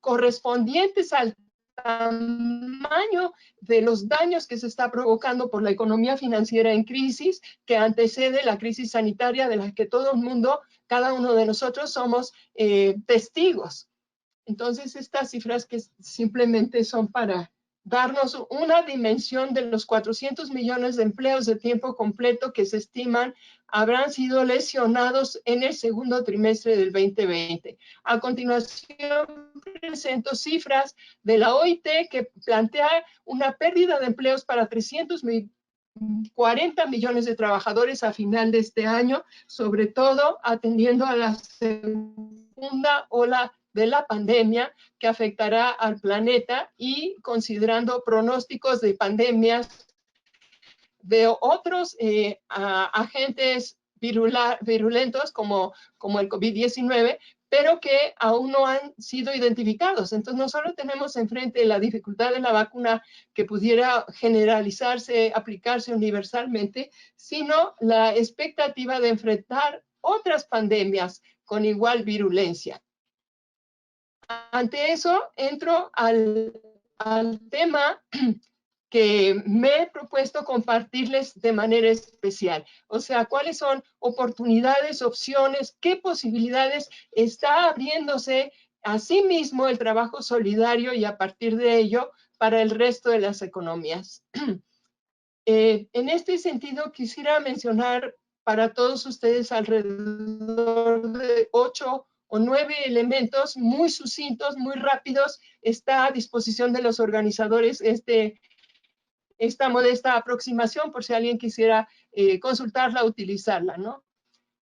correspondientes al tamaño de los daños que se está provocando por la economía financiera en crisis que antecede la crisis sanitaria de la que todo el mundo, cada uno de nosotros somos testigos. Entonces, estas cifras que simplemente son para darnos una dimensión de los 400 millones de empleos de tiempo completo que se estiman habrán sido lesionados en el segundo trimestre del 2020. A continuación, presento cifras de la OIT que plantea una pérdida de empleos para 340 millones de trabajadores a final de este año, sobre todo atendiendo a la segunda ola de la pandemia que afectará al planeta y considerando pronósticos de pandemias de otros agentes virulentos como el COVID-19, pero que aún no han sido identificados. Entonces, no solo tenemos enfrente la dificultad de la vacuna que pudiera generalizarse, aplicarse universalmente, sino la expectativa de enfrentar otras pandemias con igual virulencia. Ante eso, entro al tema que me he propuesto compartirles de manera especial. O sea, cuáles son oportunidades, opciones, qué posibilidades está abriéndose a sí mismo el trabajo solidario y a partir de ello para el resto de las economías. En este sentido, quisiera mencionar para todos ustedes alrededor de 8 o 9 elementos muy sucintos, muy rápidos. Está a disposición de los organizadores esta modesta aproximación por si alguien quisiera consultarla o utilizarla, ¿no?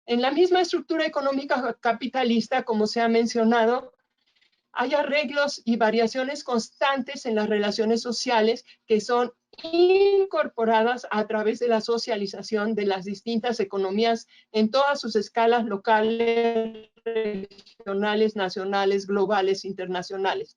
En la misma estructura económica capitalista, como se ha mencionado, hay arreglos y variaciones constantes en las relaciones sociales que son incorporadas a través de la socialización de las distintas economías en todas sus escalas locales, regionales, nacionales, globales, internacionales.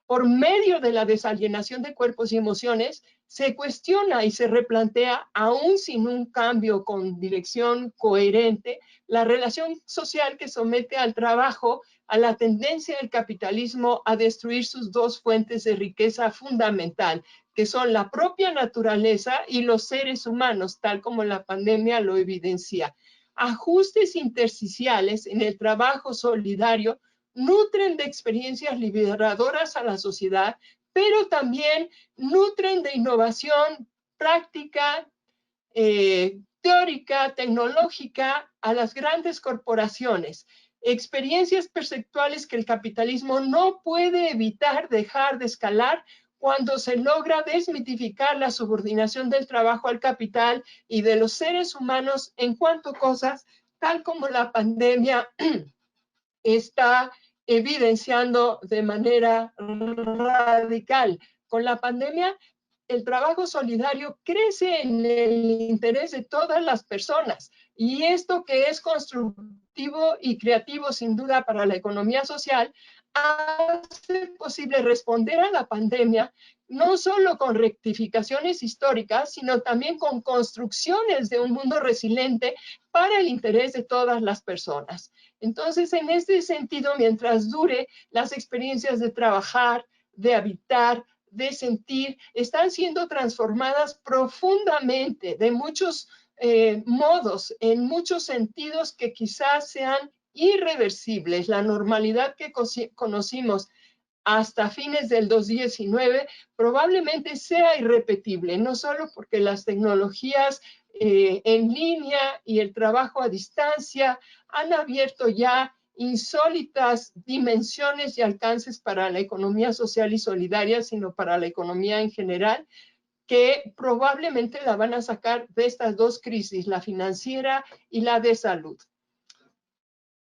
Por medio de la desalienación de cuerpos y emociones, se cuestiona y se replantea, aún sin un cambio con dirección coherente, la relación social que somete al trabajo a la tendencia del capitalismo a destruir sus dos fuentes de riqueza fundamental, que son la propia naturaleza y los seres humanos, tal como la pandemia lo evidencia. Ajustes intersticiales en el trabajo solidario nutren de experiencias liberadoras a la sociedad, pero también nutren de innovación práctica, teórica, tecnológica a las grandes corporaciones. Experiencias perceptuales que el capitalismo no puede evitar dejar de escalar cuando se logra desmitificar la subordinación del trabajo al capital y de los seres humanos en cuanto a cosas tal como la pandemia está evidenciando de manera radical. Con la pandemia, el trabajo solidario crece en el interés de todas las personas y esto que es constructivo y creativo sin duda para la economía social hace posible responder a la pandemia no solo con rectificaciones históricas, sino también con construcciones de un mundo resiliente para el interés de todas las personas. Entonces, en este sentido, mientras dure, las experiencias de trabajar, de habitar, de sentir, están siendo transformadas profundamente de muchos modos, en muchos sentidos que quizás sean irreversibles. La normalidad que conocimos hasta fines del 2019 probablemente sea irrepetible, no solo porque las tecnologías en línea y el trabajo a distancia han abierto ya insólitas dimensiones y alcances para la economía social y solidaria, sino para la economía en general, que probablemente la van a sacar de estas dos crisis, la financiera y la de salud.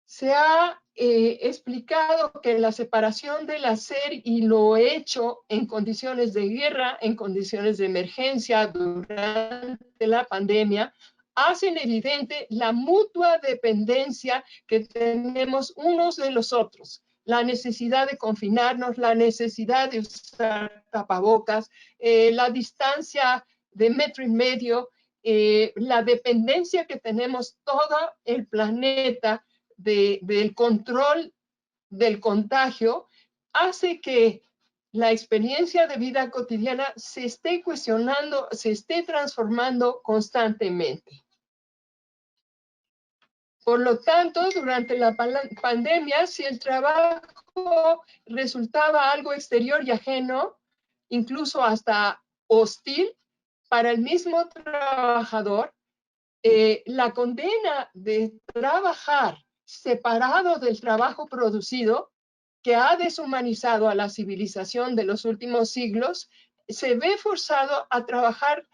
Se ha explicado que la separación del hacer y lo hecho en condiciones de guerra, en condiciones de emergencia durante la pandemia, hacen evidente la mutua dependencia que tenemos unos de los otros. La necesidad de confinarnos, la necesidad de usar tapabocas, la distancia de 1,5 metros, la dependencia que tenemos todo el planeta del control del contagio hace que la experiencia de vida cotidiana se esté cuestionando, se esté transformando constantemente. Por lo tanto, durante la pandemia, si el trabajo resultaba algo exterior y ajeno, incluso hasta hostil para el mismo trabajador, la condena de trabajar separado del trabajo producido, que ha deshumanizado a la civilización de los últimos siglos, se ve forzado a trabajar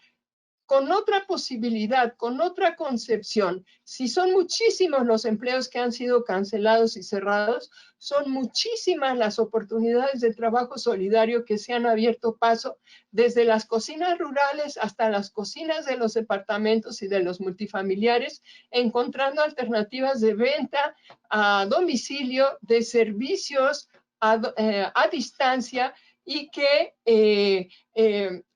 con otra posibilidad, con otra concepción. Si son muchísimos los empleos que han sido cancelados y cerrados, son muchísimas las oportunidades de trabajo solidario que se han abierto paso desde las cocinas rurales hasta las cocinas de los departamentos y de los multifamiliares, encontrando alternativas de venta a domicilio, de servicios a distancia, y que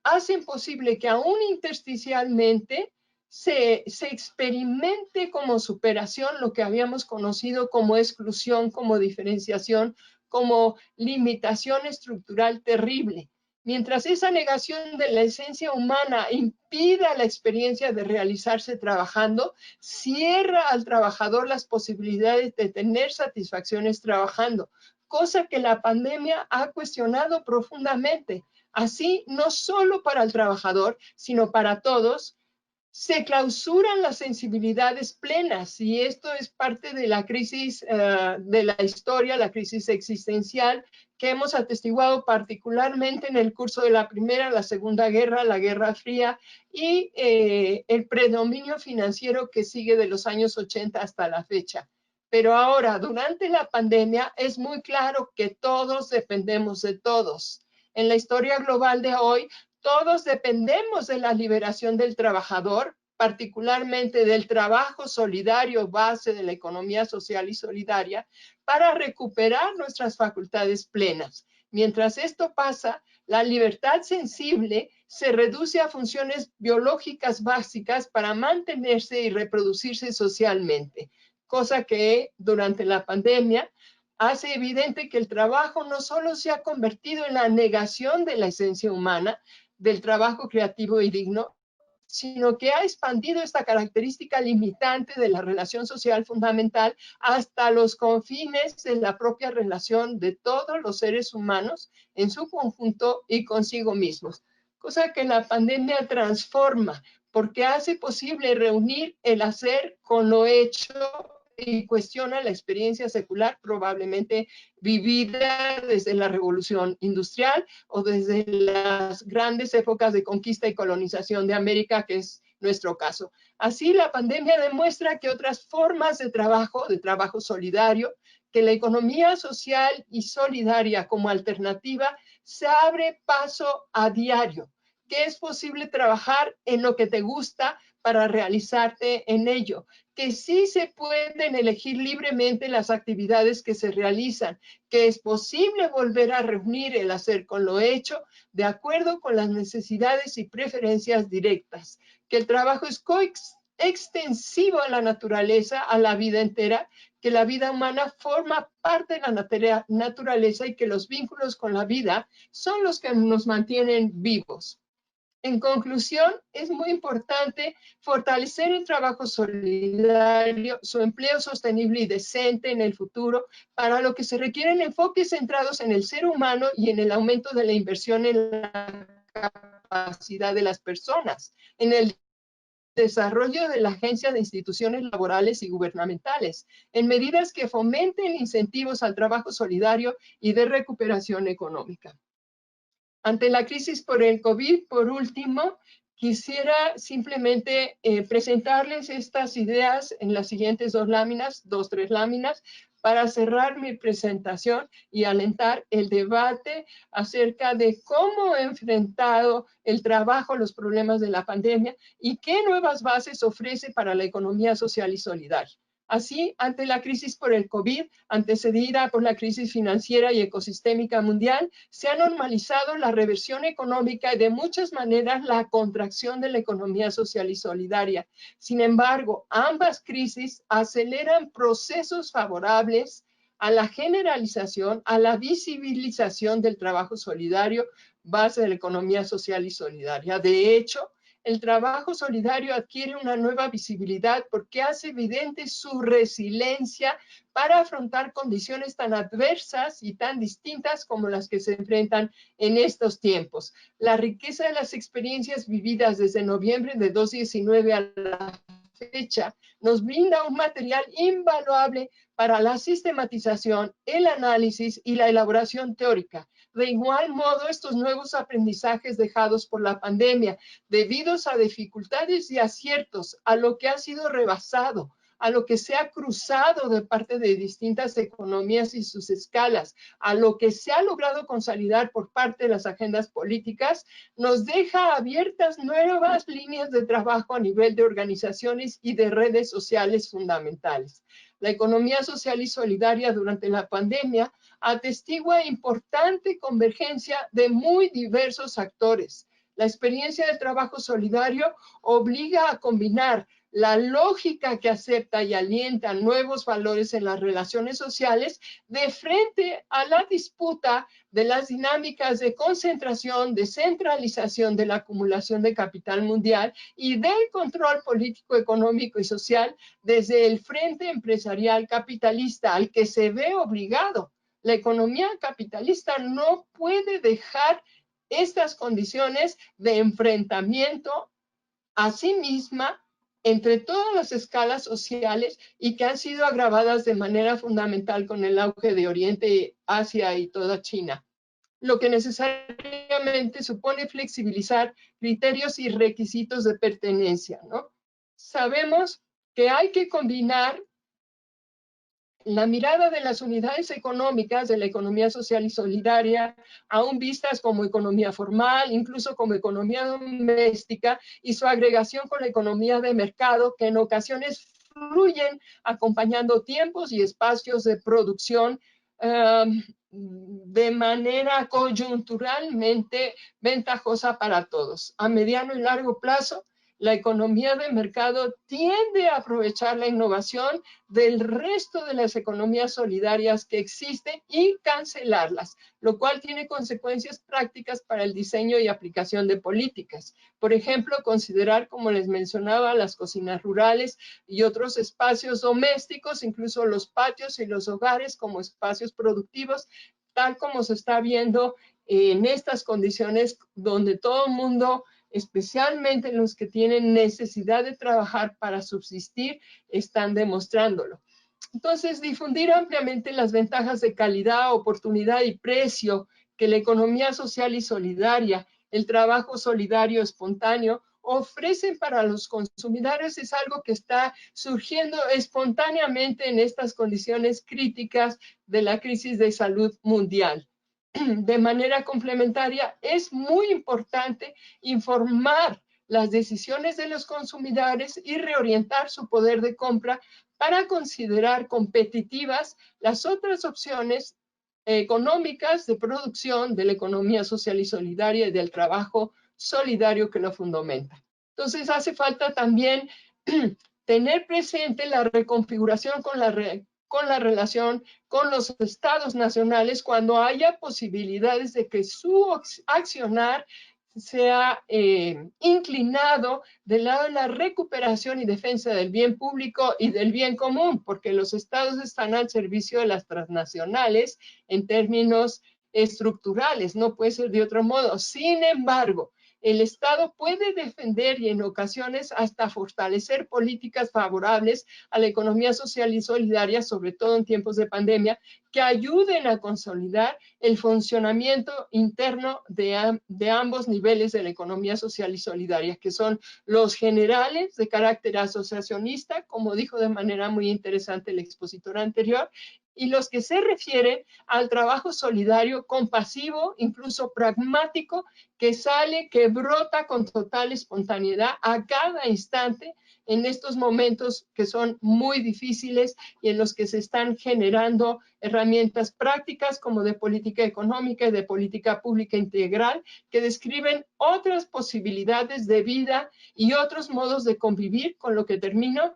hacen posible que aún intersticialmente se experimente como superación lo que habíamos conocido como exclusión, como diferenciación, como limitación estructural terrible. Mientras esa negación de la esencia humana impida la experiencia de realizarse trabajando, cierra al trabajador las posibilidades de tener satisfacciones trabajando, cosa que la pandemia ha cuestionado profundamente. Así, no solo para el trabajador, sino para todos, se clausuran las sensibilidades plenas, y esto es parte de la crisis de la historia, la crisis existencial que hemos atestiguado particularmente en el curso de la Primera, la Segunda Guerra, la Guerra Fría y el predominio financiero que sigue de los años 80 hasta la fecha. Pero ahora, durante la pandemia, es muy claro que todos dependemos de todos. En la historia global de hoy, todos dependemos de la liberación del trabajador, particularmente del trabajo solidario, base de la economía social y solidaria, para recuperar nuestras facultades plenas. Mientras esto pasa, la libertad sensible se reduce a funciones biológicas básicas para mantenerse y reproducirse socialmente, cosa que durante la pandemia hace evidente que el trabajo no solo se ha convertido en la negación de la esencia humana, del trabajo creativo y digno, sino que ha expandido esta característica limitante de la relación social fundamental hasta los confines de la propia relación de todos los seres humanos en su conjunto y consigo mismos, cosa que la pandemia transforma porque hace posible reunir el hacer con lo hecho y cuestiona la experiencia secular probablemente vivida desde la Revolución Industrial o desde las grandes épocas de conquista y colonización de América, que es nuestro caso. Así, la pandemia demuestra que otras formas de trabajo solidario, que la economía social y solidaria como alternativa se abre paso a diario, que es posible trabajar en lo que te gusta para realizarte en ello, que sí se pueden elegir libremente las actividades que se realizan, que es posible volver a reunir el hacer con lo hecho de acuerdo con las necesidades y preferencias directas, que el trabajo es coextensivo a la naturaleza, a la vida entera, que la vida humana forma parte de la naturaleza y que los vínculos con la vida son los que nos mantienen vivos. En conclusión, es muy importante fortalecer el trabajo solidario, su empleo sostenible y decente en el futuro, para lo que se requieren enfoques centrados en el ser humano y en el aumento de la inversión en la capacidad de las personas, en el desarrollo de la agencia de instituciones laborales y gubernamentales, en medidas que fomenten incentivos al trabajo solidario y de recuperación económica. Ante la crisis por el COVID, por último, quisiera simplemente presentarles estas ideas en las siguientes tres láminas, para cerrar mi presentación y alentar el debate acerca de cómo ha enfrentado el trabajo los problemas de la pandemia y qué nuevas bases ofrece para la economía social y solidaria. Así, ante la crisis por el COVID, antecedida por la crisis financiera y ecosistémica mundial, se ha normalizado la reversión económica y de muchas maneras la contracción de la economía social y solidaria. Sin embargo, ambas crisis aceleran procesos favorables a la generalización, a la visibilización del trabajo solidario, base de la economía social y solidaria. De hecho, el trabajo solidario adquiere una nueva visibilidad porque hace evidente su resiliencia para afrontar condiciones tan adversas y tan distintas como las que se enfrentan en estos tiempos. La riqueza de las experiencias vividas desde noviembre de 2019 a la fecha nos brinda un material invaluable para la sistematización, el análisis y la elaboración teórica. De igual modo, estos nuevos aprendizajes dejados por la pandemia, debidos a dificultades y aciertos, a lo que ha sido rebasado, a lo que se ha cruzado de parte de distintas economías y sus escalas, a lo que se ha logrado consolidar por parte de las agendas políticas, nos deja abiertas nuevas líneas de trabajo a nivel de organizaciones y de redes sociales fundamentales. La economía social y solidaria durante la pandemia atestigua importante convergencia de muy diversos actores. La experiencia del trabajo solidario obliga a combinar la lógica que acepta y alienta nuevos valores en las relaciones sociales de frente a la disputa de las dinámicas de concentración, de centralización de la acumulación de capital mundial y del control político, económico y social desde el frente empresarial capitalista al que se ve obligado. La economía capitalista no puede dejar estas condiciones de enfrentamiento a sí misma entre todas las escalas sociales y que han sido agravadas de manera fundamental con el auge de Oriente, Asia y toda China, lo que necesariamente supone flexibilizar criterios y requisitos de pertenencia, ¿no? Sabemos que hay que combinar la mirada de las unidades económicas de la economía social y solidaria, aún vistas como economía formal, incluso como economía doméstica, y su agregación con la economía de mercado, que en ocasiones fluyen acompañando tiempos y espacios de producción de manera coyunturalmente ventajosa para todos. A mediano y largo plazo, la economía de mercado tiende a aprovechar la innovación del resto de las economías solidarias que existen y cancelarlas, lo cual tiene consecuencias prácticas para el diseño y aplicación de políticas. Por ejemplo, considerar, como les mencionaba, las cocinas rurales y otros espacios domésticos, incluso los patios y los hogares como espacios productivos, tal como se está viendo en estas condiciones donde todo el mundo, especialmente los que tienen necesidad de trabajar para subsistir, están demostrándolo. Entonces, difundir ampliamente las ventajas de calidad, oportunidad y precio que la economía social y solidaria, el trabajo solidario espontáneo, ofrecen para los consumidores es algo que está surgiendo espontáneamente en estas condiciones críticas de la crisis de salud mundial. De manera complementaria, es muy importante informar las decisiones de los consumidores y reorientar su poder de compra para considerar competitivas las otras opciones económicas de producción de la economía social y solidaria y del trabajo solidario que lo fundamenta. Entonces, hace falta también tener presente la reconfiguración con la relación con los estados nacionales cuando haya posibilidades de que su accionar sea inclinado del lado de la recuperación y defensa del bien público y del bien común, porque los estados están al servicio de las transnacionales en términos estructurales, no puede ser de otro modo. Sin embargo, el Estado puede defender y en ocasiones hasta fortalecer políticas favorables a la economía social y solidaria, sobre todo en tiempos de pandemia, que ayuden a consolidar el funcionamiento interno de ambos niveles de la economía social y solidaria, que son los generales de carácter asociacionista, como dijo de manera muy interesante el expositor anterior, y los que se refieren al trabajo solidario, compasivo, incluso pragmático, que sale, que brota con total espontaneidad a cada instante en estos momentos que son muy difíciles y en los que se están generando herramientas prácticas como de política económica y de política pública integral que describen otras posibilidades de vida y otros modos de convivir, con lo que termino,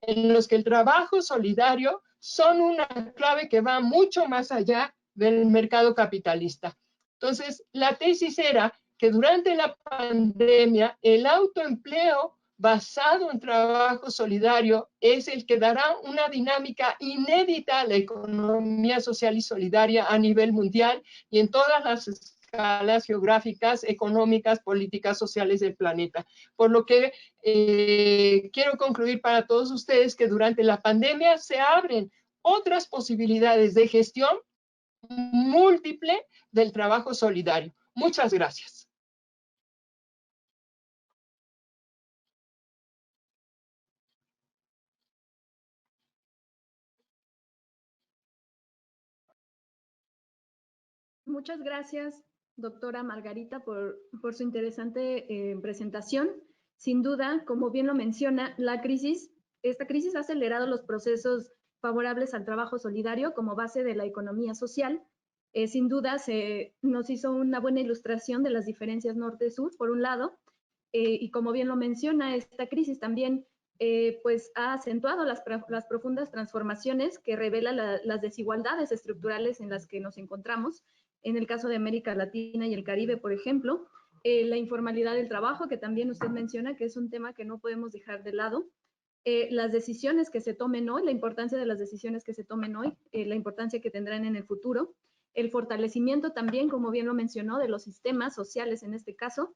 en los que el trabajo solidario son una clave que va mucho más allá del mercado capitalista. Entonces, la tesis era que durante la pandemia el autoempleo basado en trabajo solidario es el que dará una dinámica inédita a la economía social y solidaria a nivel mundial y en todas las escalas geográficas, económicas, políticas, sociales del planeta. Por lo que quiero concluir para todos ustedes que durante la pandemia se abren otras posibilidades de gestión múltiple del trabajo solidario. Muchas gracias. Muchas gracias, doctora Margarita, por su interesante presentación. Sin duda, como bien lo menciona, esta crisis ha acelerado los procesos favorables al trabajo solidario como base de la economía social. Sin duda, nos hizo una buena ilustración de las diferencias norte-sur, por un lado, y como bien lo menciona, esta crisis también pues ha acentuado las profundas transformaciones que revelan las desigualdades estructurales en las que nos encontramos. En el caso de América Latina y el Caribe, por ejemplo, la informalidad del trabajo, que también usted menciona que es un tema que no podemos dejar de lado. Las decisiones que se tomen hoy, la importancia de las decisiones que se tomen hoy, la importancia que tendrán en el futuro, el fortalecimiento también, como bien lo mencionó, de los sistemas sociales en este caso,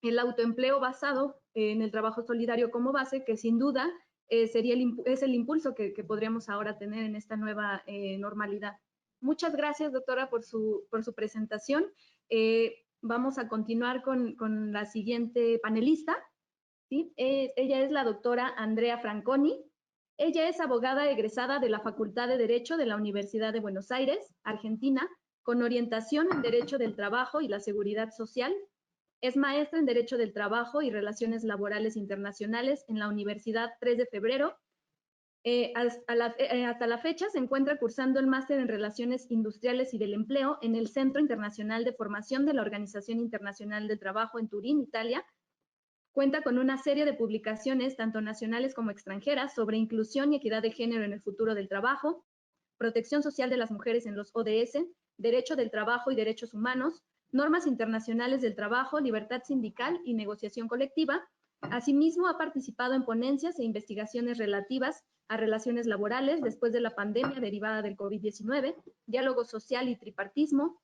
el autoempleo basado en el trabajo solidario como base, que sin duda es el impulso que podríamos ahora tener en esta nueva normalidad. Muchas gracias, doctora, por su presentación. Vamos a continuar con la siguiente panelista. ¿Sí? Ella es la doctora Andrea Franconi. Ella es abogada egresada de la Facultad de Derecho de la Universidad de Buenos Aires, Argentina, con orientación en Derecho del Trabajo y la Seguridad Social. Es maestra en Derecho del Trabajo y Relaciones Laborales Internacionales en la Universidad 3 de Febrero. Hasta la fecha se encuentra cursando el máster en Relaciones Industriales y del Empleo en el Centro Internacional de Formación de la Organización Internacional del Trabajo en Turín, Italia. Cuenta con una serie de publicaciones, tanto nacionales como extranjeras, sobre inclusión y equidad de género en el futuro del trabajo, protección social de las mujeres en los ODS, derecho del trabajo y derechos humanos, normas internacionales del trabajo, libertad sindical y negociación colectiva. Asimismo, ha participado en ponencias e investigaciones relativas a relaciones laborales después de la pandemia derivada del COVID-19, diálogo social y tripartismo,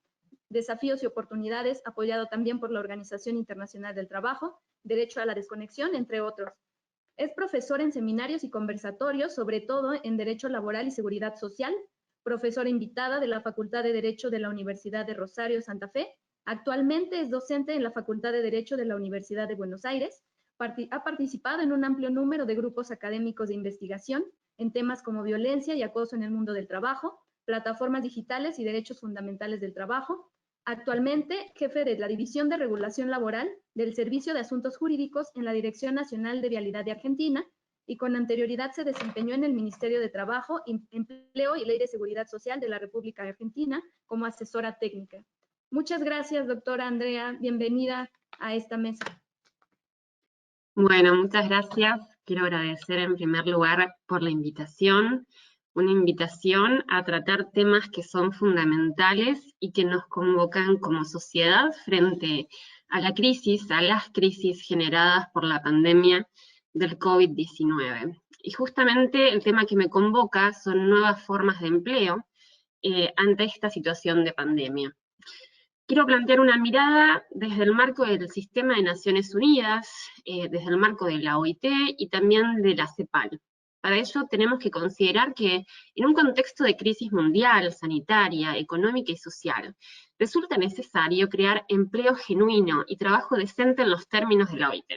desafíos y oportunidades, apoyado también por la Organización Internacional del Trabajo, derecho a la desconexión, entre otros. Es profesor en seminarios y conversatorios, sobre todo en Derecho Laboral y Seguridad Social, profesora invitada de la Facultad de Derecho de la Universidad de Rosario, Santa Fe. Actualmente es docente en la Facultad de Derecho de la Universidad de Buenos Aires. Ha participado en un amplio número de grupos académicos de investigación en temas como violencia y acoso en el mundo del trabajo, plataformas digitales y derechos fundamentales del trabajo. Actualmente, jefe de la División de Regulación Laboral del Servicio de Asuntos Jurídicos en la Dirección Nacional de Vialidad de Argentina, y con anterioridad se desempeñó en el Ministerio de Trabajo, Empleo y Ley de Seguridad Social de la República Argentina como asesora técnica. Muchas gracias, doctora Andrea. Bienvenida a esta mesa. Bueno, muchas gracias. Quiero agradecer en primer lugar por la invitación. Una invitación a tratar temas que son fundamentales y que nos convocan como sociedad frente a la crisis, a las crisis generadas por la pandemia del COVID-19. Y justamente el tema que me convoca son nuevas formas de empleo ante esta situación de pandemia. Quiero plantear una mirada desde el marco del Sistema de Naciones Unidas, desde el marco de la OIT y también de la CEPAL. Para ello tenemos que considerar que en un contexto de crisis mundial, sanitaria, económica y social, resulta necesario crear empleo genuino y trabajo decente en los términos de la OIT.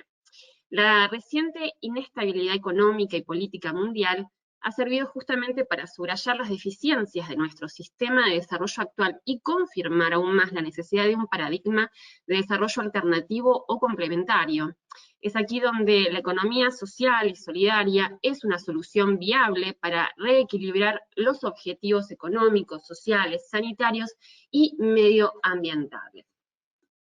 La reciente inestabilidad económica y política mundial ha servido justamente para subrayar las deficiencias de nuestro sistema de desarrollo actual y confirmar aún más la necesidad de un paradigma de desarrollo alternativo o complementario. Es aquí donde la economía social y solidaria es una solución viable para reequilibrar los objetivos económicos, sociales, sanitarios y medioambientales.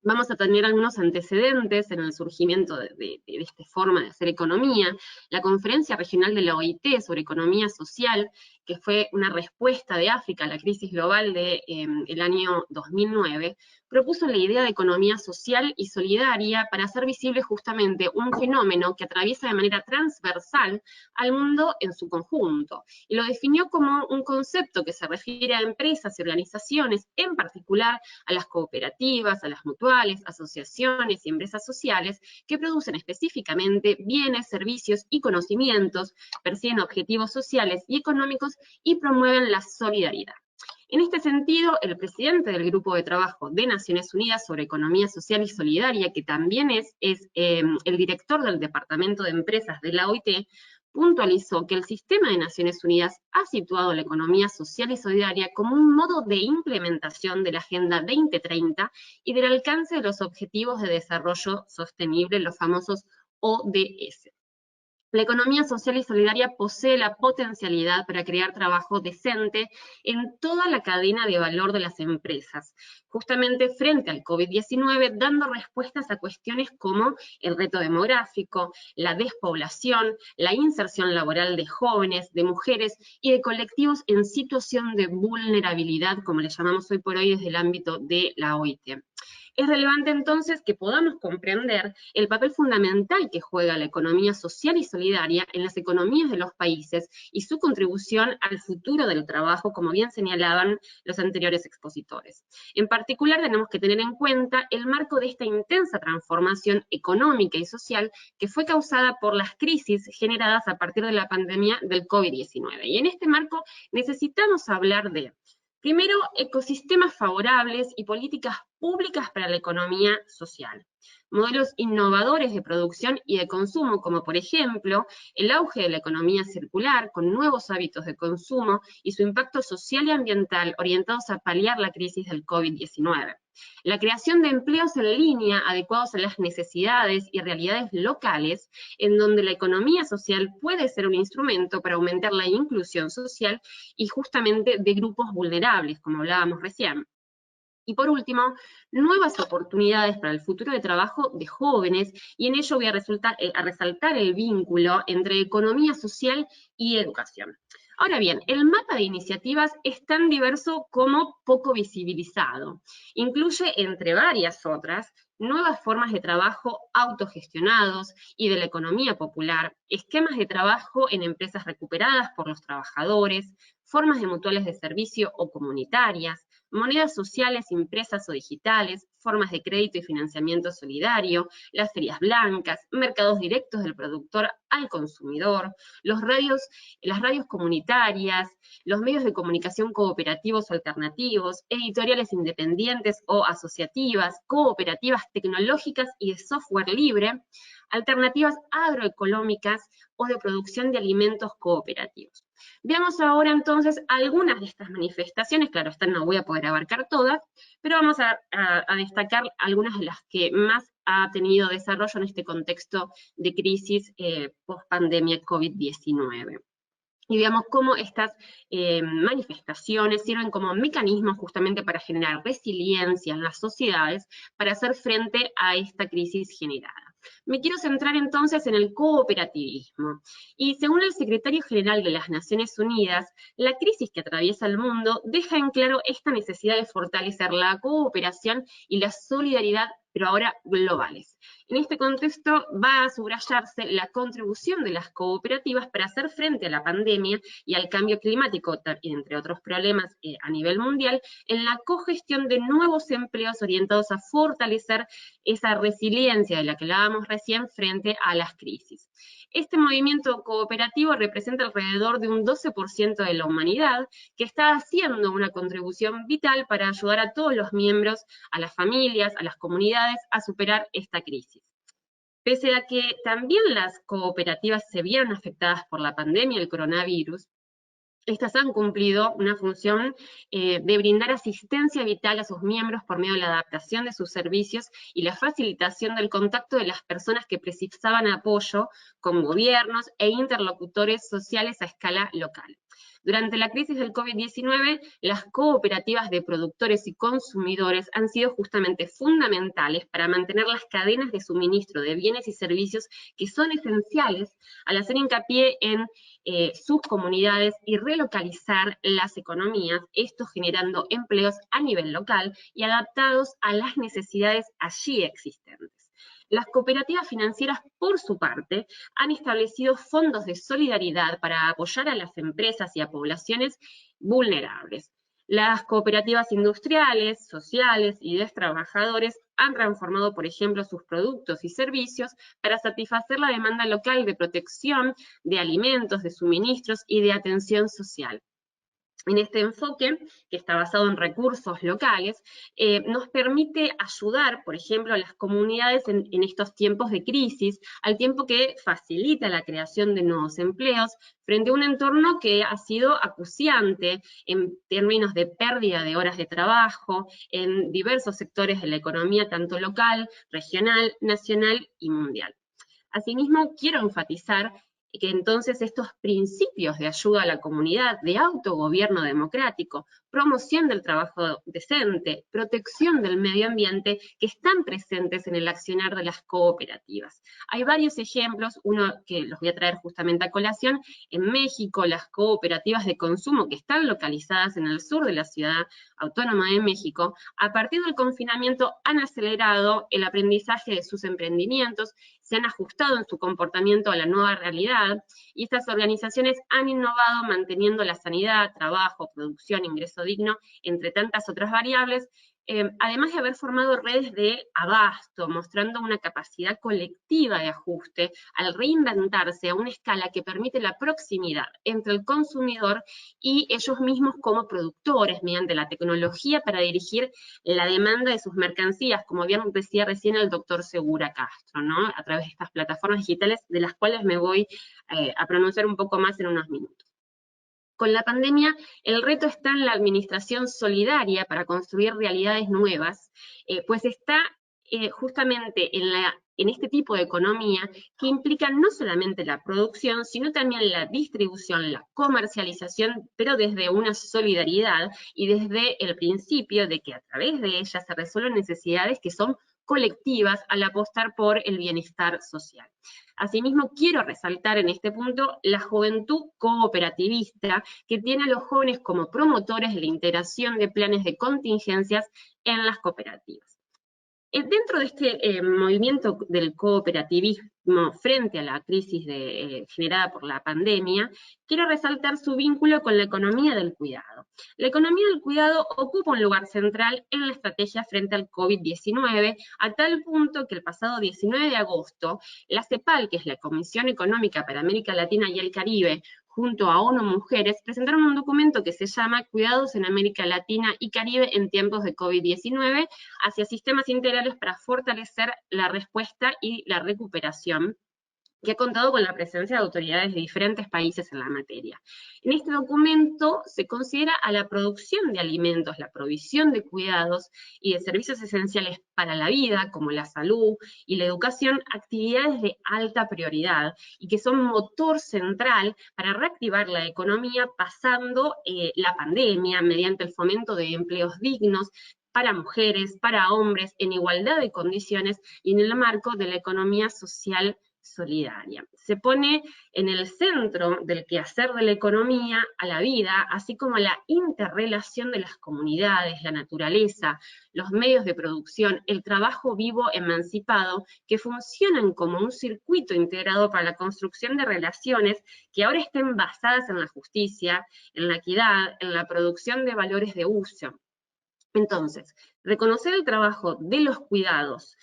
Vamos a tener algunos antecedentes en el surgimiento de esta forma de hacer economía. La Conferencia Regional de la OIT sobre Economía Social, que fue una respuesta de África a la crisis global del año 2009, propuso la idea de economía social y solidaria para hacer visible justamente un fenómeno que atraviesa de manera transversal al mundo en su conjunto, y lo definió como un concepto que se refiere a empresas y organizaciones, en particular a las cooperativas, a las mutuales, asociaciones y empresas sociales que producen específicamente bienes, servicios y conocimientos, persiguen objetivos sociales y económicos y promueven la solidaridad. En este sentido, el presidente del Grupo de Trabajo de Naciones Unidas sobre Economía Social y Solidaria, que también es el director del Departamento de Empresas de la OIT, puntualizó que el sistema de Naciones Unidas ha situado la economía social y solidaria como un modo de implementación de la Agenda 2030 y del alcance de los Objetivos de Desarrollo Sostenible, los famosos ODS. La economía social y solidaria posee la potencialidad para crear trabajo decente en toda la cadena de valor de las empresas, justamente frente al COVID-19, dando respuestas a cuestiones como el reto demográfico, la despoblación, la inserción laboral de jóvenes, de mujeres y de colectivos en situación de vulnerabilidad, como le llamamos hoy por hoy desde el ámbito de la OIT. Es relevante entonces que podamos comprender el papel fundamental que juega la economía social y solidaria en las economías de los países y su contribución al futuro del trabajo, como bien señalaban los anteriores expositores. En particular, tenemos que tener en cuenta el marco de esta intensa transformación económica y social que fue causada por las crisis generadas a partir de la pandemia del COVID-19. Y en este marco necesitamos hablar de, primero, ecosistemas favorables y políticas públicas para la economía social. Modelos innovadores de producción y de consumo, como por ejemplo, el auge de la economía circular, con nuevos hábitos de consumo y su impacto social y ambiental orientados a paliar la crisis del COVID-19. La creación de empleos en línea adecuados a las necesidades y realidades locales, en donde la economía social puede ser un instrumento para aumentar la inclusión social y justamente de grupos vulnerables, como hablábamos recién. Y por último, nuevas oportunidades para el futuro de trabajo de jóvenes, y en ello voy a resaltar el vínculo entre economía social y educación. Ahora bien, el mapa de iniciativas es tan diverso como poco visibilizado. Incluye, entre varias otras, nuevas formas de trabajo autogestionados y de la economía popular, esquemas de trabajo en empresas recuperadas por los trabajadores, formas de mutuales de servicio o comunitarias, monedas sociales impresas o digitales, formas de crédito y financiamiento solidario, las ferias blancas, mercados directos del productor al consumidor, las radios comunitarias, los medios de comunicación cooperativos o alternativos, editoriales independientes o asociativas, cooperativas tecnológicas y de software libre, alternativas agroeconómicas o de producción de alimentos cooperativos. Veamos ahora entonces algunas de estas manifestaciones, claro, esta no voy a poder abarcar todas, pero vamos a destacar algunas de las que más ha tenido desarrollo en este contexto de crisis post-pandemia COVID-19. Y veamos cómo estas manifestaciones sirven como mecanismos justamente para generar resiliencia en las sociedades para hacer frente a esta crisis generada. Me quiero centrar entonces en el cooperativismo. Y según el secretario general de las Naciones Unidas, la crisis que atraviesa el mundo deja en claro esta necesidad de fortalecer la cooperación y la solidaridad, pero ahora globales. En este contexto va a subrayarse la contribución de las cooperativas para hacer frente a la pandemia y al cambio climático, entre otros problemas a nivel mundial, en la cogestión de nuevos empleos orientados a fortalecer esa resiliencia de la que hablábamos recién frente a las crisis. Este movimiento cooperativo representa alrededor de un 12% de la humanidad que está haciendo una contribución vital para ayudar a todos los miembros, a las familias, a las comunidades, a superar esta crisis. Pese a que también las cooperativas se vieron afectadas por la pandemia del coronavirus, estas han cumplido una función de brindar asistencia vital a sus miembros por medio de la adaptación de sus servicios y la facilitación del contacto de las personas que precisaban apoyo con gobiernos e interlocutores sociales a escala local. Durante la crisis del COVID-19, las cooperativas de productores y consumidores han sido justamente fundamentales para mantener las cadenas de suministro de bienes y servicios que son esenciales al hacer hincapié en sus comunidades y relocalizar las economías, esto generando empleos a nivel local y adaptados a las necesidades allí existentes. Las cooperativas financieras, por su parte, han establecido fondos de solidaridad para apoyar a las empresas y a poblaciones vulnerables. Las cooperativas industriales, sociales y de trabajadores han transformado, por ejemplo, sus productos y servicios para satisfacer la demanda local de protección, de alimentos, de suministros y de atención social. En este enfoque, que está basado en recursos locales, nos permite ayudar, por ejemplo, a las comunidades en estos tiempos de crisis, al tiempo que facilita la creación de nuevos empleos, frente a un entorno que ha sido acuciante en términos de pérdida de horas de trabajo, en diversos sectores de la economía, tanto local, regional, nacional y mundial. Asimismo, quiero enfatizar y que entonces estos principios de ayuda a la comunidad, de autogobierno democrático, promoción del trabajo decente, protección del medio ambiente, que están presentes en el accionar de las cooperativas. Hay varios ejemplos, uno que los voy a traer justamente a colación. En México, las cooperativas de consumo que están localizadas en el sur de la Ciudad Autónoma de México, a partir del confinamiento han acelerado el aprendizaje de sus emprendimientos, se han ajustado en su comportamiento a la nueva realidad, y estas organizaciones han innovado manteniendo la sanidad, trabajo, producción, ingreso digno, entre tantas otras variables, además de haber formado redes de abasto, mostrando una capacidad colectiva de ajuste al reinventarse a una escala que permite la proximidad entre el consumidor y ellos mismos como productores, mediante la tecnología para dirigir la demanda de sus mercancías, como bien decía recién el doctor Segura Castro, ¿no? A través de estas plataformas digitales, de las cuales me voy a pronunciar un poco más en unos minutos. Con la pandemia, el reto está en la administración solidaria para construir realidades nuevas, pues está justamente en este tipo de economía que implica no solamente la producción, sino también la distribución, la comercialización, pero desde una solidaridad y desde el principio de que a través de ella se resuelven necesidades que son colectivas al apostar por el bienestar social. Asimismo, quiero resaltar en este punto la juventud cooperativista, que tiene a los jóvenes como promotores de la integración de planes de contingencias en las cooperativas. Dentro de este movimiento del cooperativismo frente a la crisis generada por la pandemia, quiero resaltar su vínculo con la economía del cuidado. La economía del cuidado ocupa un lugar central en la estrategia frente al COVID-19, a tal punto que el pasado 19 de agosto, la CEPAL, que es la Comisión Económica para América Latina y el Caribe, junto a ONU Mujeres, presentaron un documento que se llama Cuidados en América Latina y Caribe en tiempos de COVID-19, hacia sistemas integrales para fortalecer la respuesta y la recuperación, que ha contado con la presencia de autoridades de diferentes países en la materia. En este documento se considera a la producción de alimentos, la provisión de cuidados y de servicios esenciales para la vida, como la salud y la educación, actividades de alta prioridad y que son motor central para reactivar la economía pasando la pandemia mediante el fomento de empleos dignos para mujeres, para hombres, en igualdad de condiciones y en el marco de la economía social solidaria. Se pone en el centro del quehacer de la economía a la vida, así como a la interrelación de las comunidades, la naturaleza, los medios de producción, el trabajo vivo emancipado, que funcionan como un circuito integrado para la construcción de relaciones que ahora estén basadas en la justicia, en la equidad, en la producción de valores de uso. Entonces, reconocer el trabajo de los cuidados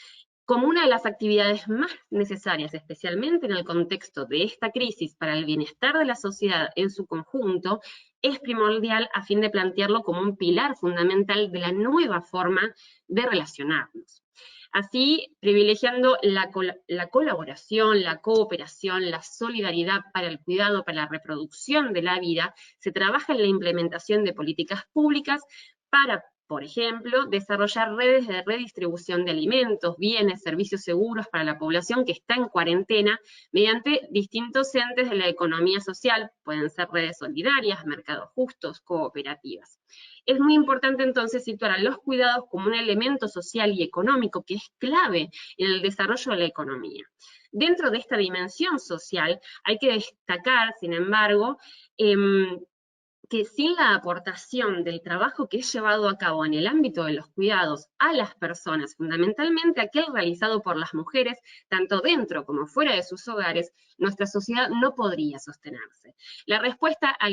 como una de las actividades más necesarias, especialmente en el contexto de esta crisis para el bienestar de la sociedad en su conjunto, es primordial a fin de plantearlo como un pilar fundamental de la nueva forma de relacionarnos. Así, privilegiando la colaboración, la cooperación, la solidaridad para el cuidado, para la reproducción de la vida, se trabaja en la implementación de políticas públicas para, por ejemplo, desarrollar redes de redistribución de alimentos, bienes, servicios seguros para la población que está en cuarentena mediante distintos entes de la economía social, pueden ser redes solidarias, mercados justos, cooperativas. Es muy importante entonces situar a los cuidados como un elemento social y económico que es clave en el desarrollo de la economía. Dentro de esta dimensión social hay que destacar, sin embargo, que sin la aportación del trabajo que es llevado a cabo en el ámbito de los cuidados a las personas, fundamentalmente aquel realizado por las mujeres, tanto dentro como fuera de sus hogares, nuestra sociedad no podría sostenerse. La respuesta a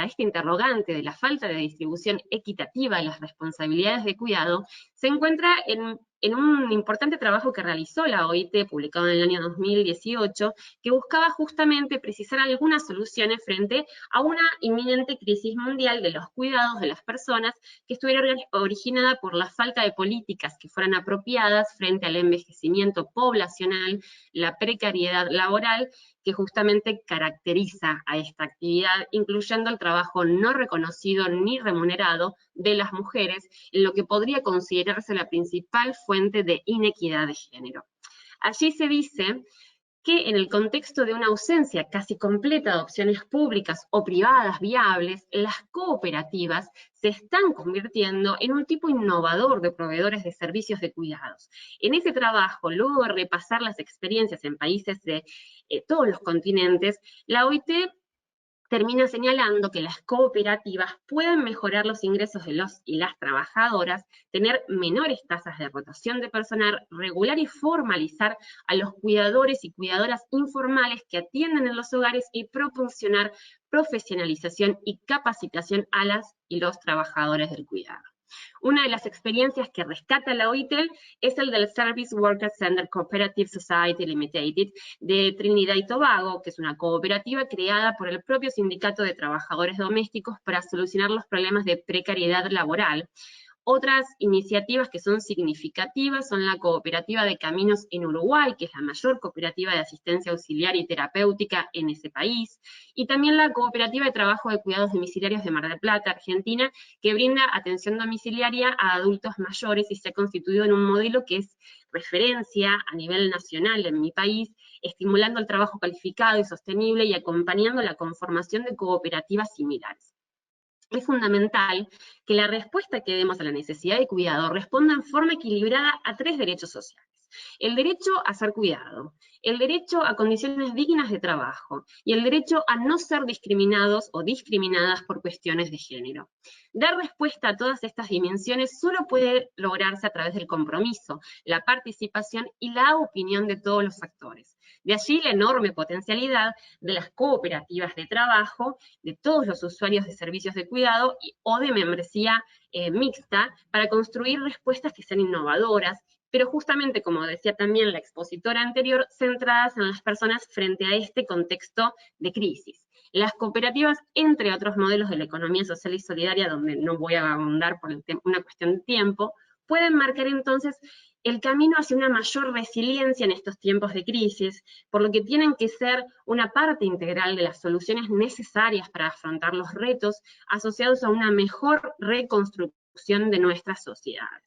este interrogante de la falta de distribución equitativa de las responsabilidades de cuidado se encuentra en un importante trabajo que realizó la OIT, publicado en el año 2018, que buscaba justamente precisar algunas soluciones frente a una inminente crisis mundial de los cuidados de las personas que estuviera originada por la falta de políticas que fueran apropiadas frente al envejecimiento poblacional, la precariedad laboral, que justamente caracteriza a esta actividad, incluyendo el trabajo no reconocido ni remunerado de las mujeres, en lo que podría considerarse la principal fuente de inequidad de género. Allí se dice que en el contexto de una ausencia casi completa de opciones públicas o privadas viables, las cooperativas se están convirtiendo en un tipo innovador de proveedores de servicios de cuidados. En ese trabajo, luego de repasar las experiencias en países de todos los continentes, la OIT termina señalando que las cooperativas pueden mejorar los ingresos de los y las trabajadoras, tener menores tasas de rotación de personal, regular y formalizar a los cuidadores y cuidadoras informales que atienden en los hogares y proporcionar profesionalización y capacitación a las y los trabajadores del cuidado. Una de las experiencias que rescata la OIT es el del Service Workers Center Cooperative Society Limited de Trinidad y Tobago, que es una cooperativa creada por el propio Sindicato de Trabajadores Domésticos para solucionar los problemas de precariedad laboral. Otras iniciativas que son significativas son la Cooperativa de Caminos en Uruguay, que es la mayor cooperativa de asistencia auxiliar y terapéutica en ese país, y también la Cooperativa de Trabajo de Cuidados Domiciliarios de Mar del Plata, Argentina, que brinda atención domiciliaria a adultos mayores y se ha constituido en un modelo que es referencia a nivel nacional en mi país, estimulando el trabajo calificado y sostenible y acompañando la conformación de cooperativas similares. Es fundamental que la respuesta que demos a la necesidad de cuidado responda en forma equilibrada a 3 derechos sociales. El derecho a ser cuidado, el derecho a condiciones dignas de trabajo y el derecho a no ser discriminados o discriminadas por cuestiones de género. Dar respuesta a todas estas dimensiones solo puede lograrse a través del compromiso, la participación y la opinión de todos los actores. De allí la enorme potencialidad de las cooperativas de trabajo, de todos los usuarios de servicios de cuidado o de membresía mixta para construir respuestas que sean innovadoras, pero justamente, como decía también la expositora anterior, centradas en las personas frente a este contexto de crisis. Las cooperativas, entre otros modelos de la economía social y solidaria, donde no voy a ahondar por una cuestión de tiempo, pueden marcar entonces el camino hacia una mayor resiliencia en estos tiempos de crisis, por lo que tienen que ser una parte integral de las soluciones necesarias para afrontar los retos asociados a una mejor reconstrucción de nuestras sociedades.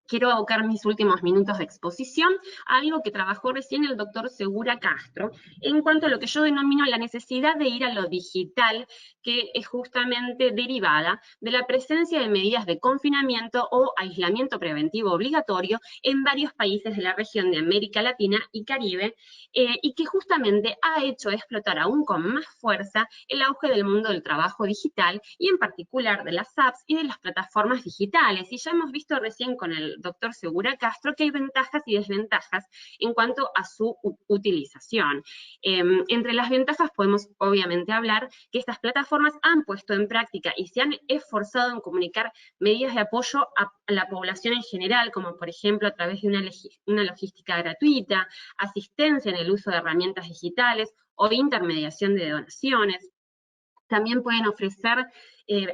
Quiero abocar mis últimos minutos de exposición a algo que trabajó recién el doctor Segura Castro, en cuanto a lo que yo denomino la necesidad de ir a lo digital, que es justamente derivada de la presencia de medidas de confinamiento o aislamiento preventivo obligatorio en varios países de la región de América Latina y Caribe, y que justamente ha hecho explotar aún con más fuerza el auge del mundo del trabajo digital, y en particular de las apps y de las plataformas digitales. Y ya hemos visto recién con el doctor Segura Castro que hay ventajas y desventajas en cuanto a su utilización. Entre las ventajas podemos obviamente hablar que estas plataformas han puesto en práctica y se han esforzado en comunicar medidas de apoyo a la población en general, como por ejemplo a través de una logística gratuita, asistencia en el uso de herramientas digitales o intermediación de donaciones. También pueden ofrecer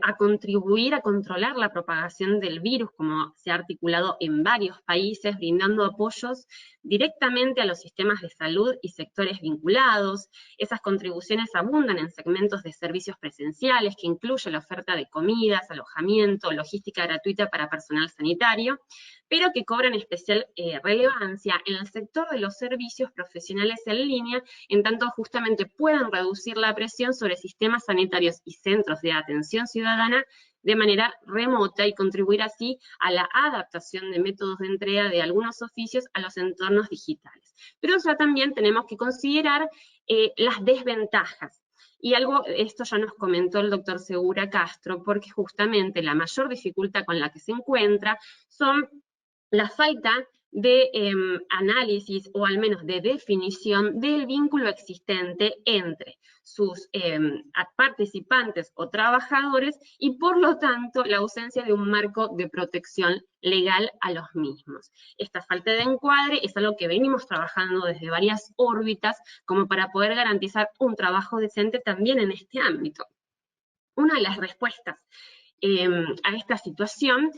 a contribuir a controlar la propagación del virus, como se ha articulado en varios países, brindando apoyos directamente a los sistemas de salud y sectores vinculados. Esas contribuciones abundan en segmentos de servicios presenciales, que incluye la oferta de comidas, alojamiento, logística gratuita para personal sanitario, pero que cobran especial relevancia en el sector de los servicios profesionales en línea, en tanto justamente pueden reducir la presión sobre sistemas sanitarios y centros de atención ciudadana de manera remota y contribuir así a la adaptación de métodos de entrega de algunos oficios a los entornos digitales. Pero ya también tenemos que considerar las desventajas. Y esto ya nos comentó el doctor Segura Castro, porque justamente la mayor dificultad con la que se encuentra son la falta de análisis o al menos de definición del vínculo existente entre sus participantes o trabajadores y por lo tanto la ausencia de un marco de protección legal a los mismos. Esta falta de encuadre es algo que venimos trabajando desde varias órbitas como para poder garantizar un trabajo decente también en este ámbito. Una de las respuestas a esta situación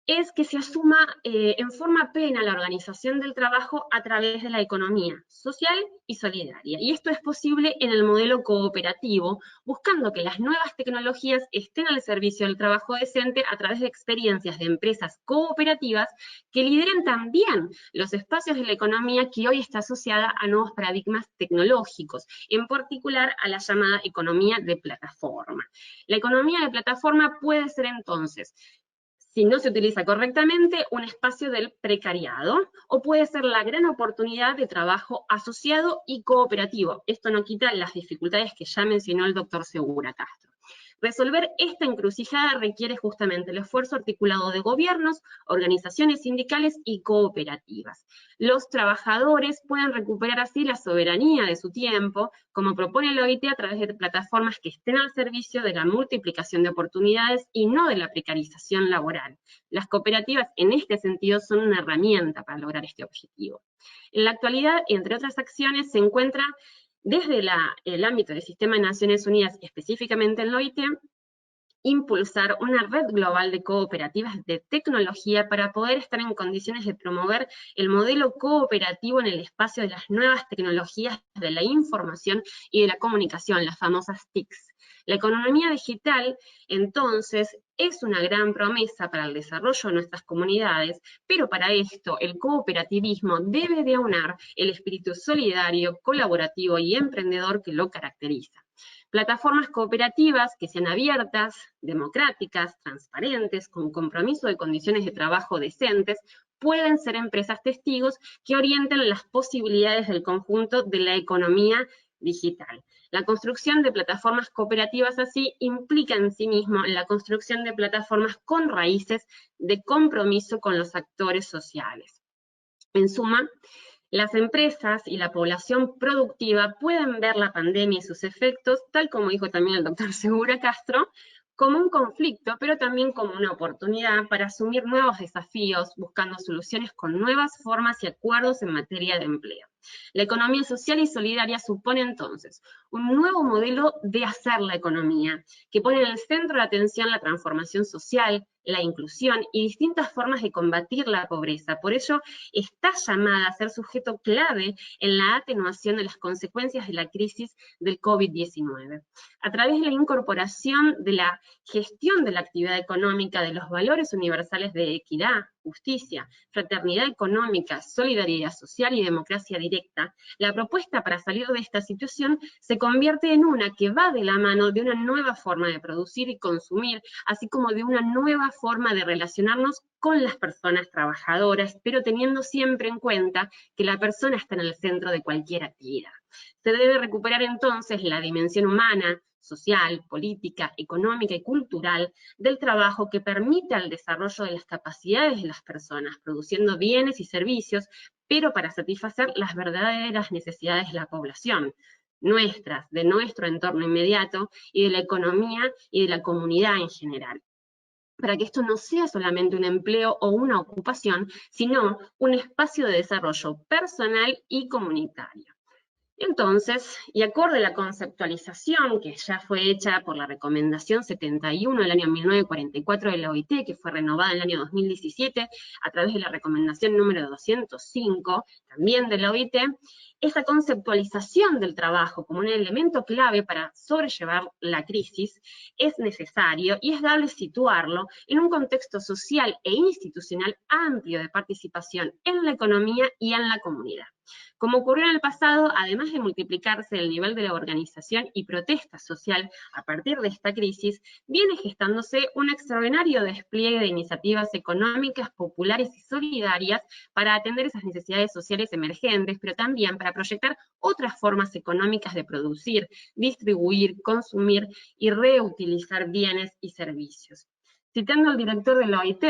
es que se asuma en forma plena la organización del trabajo a través de la economía social y solidaria. Y esto es posible en el modelo cooperativo, buscando que las nuevas tecnologías estén al servicio del trabajo decente a través de experiencias de empresas cooperativas que lideren también los espacios de la economía que hoy está asociada a nuevos paradigmas tecnológicos, en particular a la llamada economía de plataforma. La economía de plataforma puede ser entonces, si no se utiliza correctamente, un espacio del precariado, o puede ser la gran oportunidad de trabajo asociado y cooperativo. Esto no quita las dificultades que ya mencionó el doctor Segura Castro. Resolver esta encrucijada requiere justamente el esfuerzo articulado de gobiernos, organizaciones sindicales y cooperativas. Los trabajadores pueden recuperar así la soberanía de su tiempo, como propone el OIT, a través de plataformas que estén al servicio de la multiplicación de oportunidades y no de la precarización laboral. Las cooperativas en este sentido son una herramienta para lograr este objetivo. En la actualidad, entre otras acciones, se encuentra desde el ámbito del Sistema de Naciones Unidas, específicamente en la OIT, impulsar una red global de cooperativas de tecnología para poder estar en condiciones de promover el modelo cooperativo en el espacio de las nuevas tecnologías de la información y de la comunicación, las famosas TICs. La economía digital, entonces, es una gran promesa para el desarrollo de nuestras comunidades, pero para esto el cooperativismo debe de aunar el espíritu solidario, colaborativo y emprendedor que lo caracteriza. Plataformas cooperativas que sean abiertas, democráticas, transparentes, con compromiso de condiciones de trabajo decentes, pueden ser empresas testigos que orienten las posibilidades del conjunto de la economía digital. La construcción de plataformas cooperativas así implica en sí mismo la construcción de plataformas con raíces de compromiso con los actores sociales. En suma, las empresas y la población productiva pueden ver la pandemia y sus efectos, tal como dijo también el doctor Segura Castro, como un conflicto, pero también como una oportunidad para asumir nuevos desafíos, buscando soluciones con nuevas formas y acuerdos en materia de empleo. La economía social y solidaria supone entonces un nuevo modelo de hacer la economía, que pone en el centro de atención la transformación social, la inclusión y distintas formas de combatir la pobreza. Por ello, está llamada a ser sujeto clave en la atenuación de las consecuencias de la crisis del COVID-19. A través de la incorporación de la gestión de la actividad económica, de los valores universales de equidad, justicia, fraternidad económica, solidaridad social y democracia directa, la propuesta para salir de esta situación se convierte en una que va de la mano de una nueva forma de producir y consumir, así como de una nueva forma de relacionarnos con las personas trabajadoras, pero teniendo siempre en cuenta que la persona está en el centro de cualquier actividad. Se debe recuperar entonces la dimensión humana, social, política, económica y cultural del trabajo que permita el desarrollo de las capacidades de las personas, produciendo bienes y servicios, pero para satisfacer las verdaderas necesidades de la población, nuestras, de nuestro entorno inmediato y de la economía y de la comunidad en general. Para que esto no sea solamente un empleo o una ocupación, sino un espacio de desarrollo personal y comunitario. Entonces, y acorde a la conceptualización que ya fue hecha por la recomendación 71 del año 1944 de la OIT, que fue renovada en el año 2017 a través de la recomendación número 205, también de la OIT, esa conceptualización del trabajo como un elemento clave para sobrellevar la crisis es necesario y es dable situarlo en un contexto social e institucional amplio de participación en la economía y en la comunidad. Como ocurrió en el pasado, además de multiplicarse el nivel de la organización y protesta social a partir de esta crisis, viene gestándose un extraordinario despliegue de iniciativas económicas, populares y solidarias para atender esas necesidades sociales emergentes, pero también para proyectar otras formas económicas de producir, distribuir, consumir y reutilizar bienes y servicios. Citando al director de la OIT,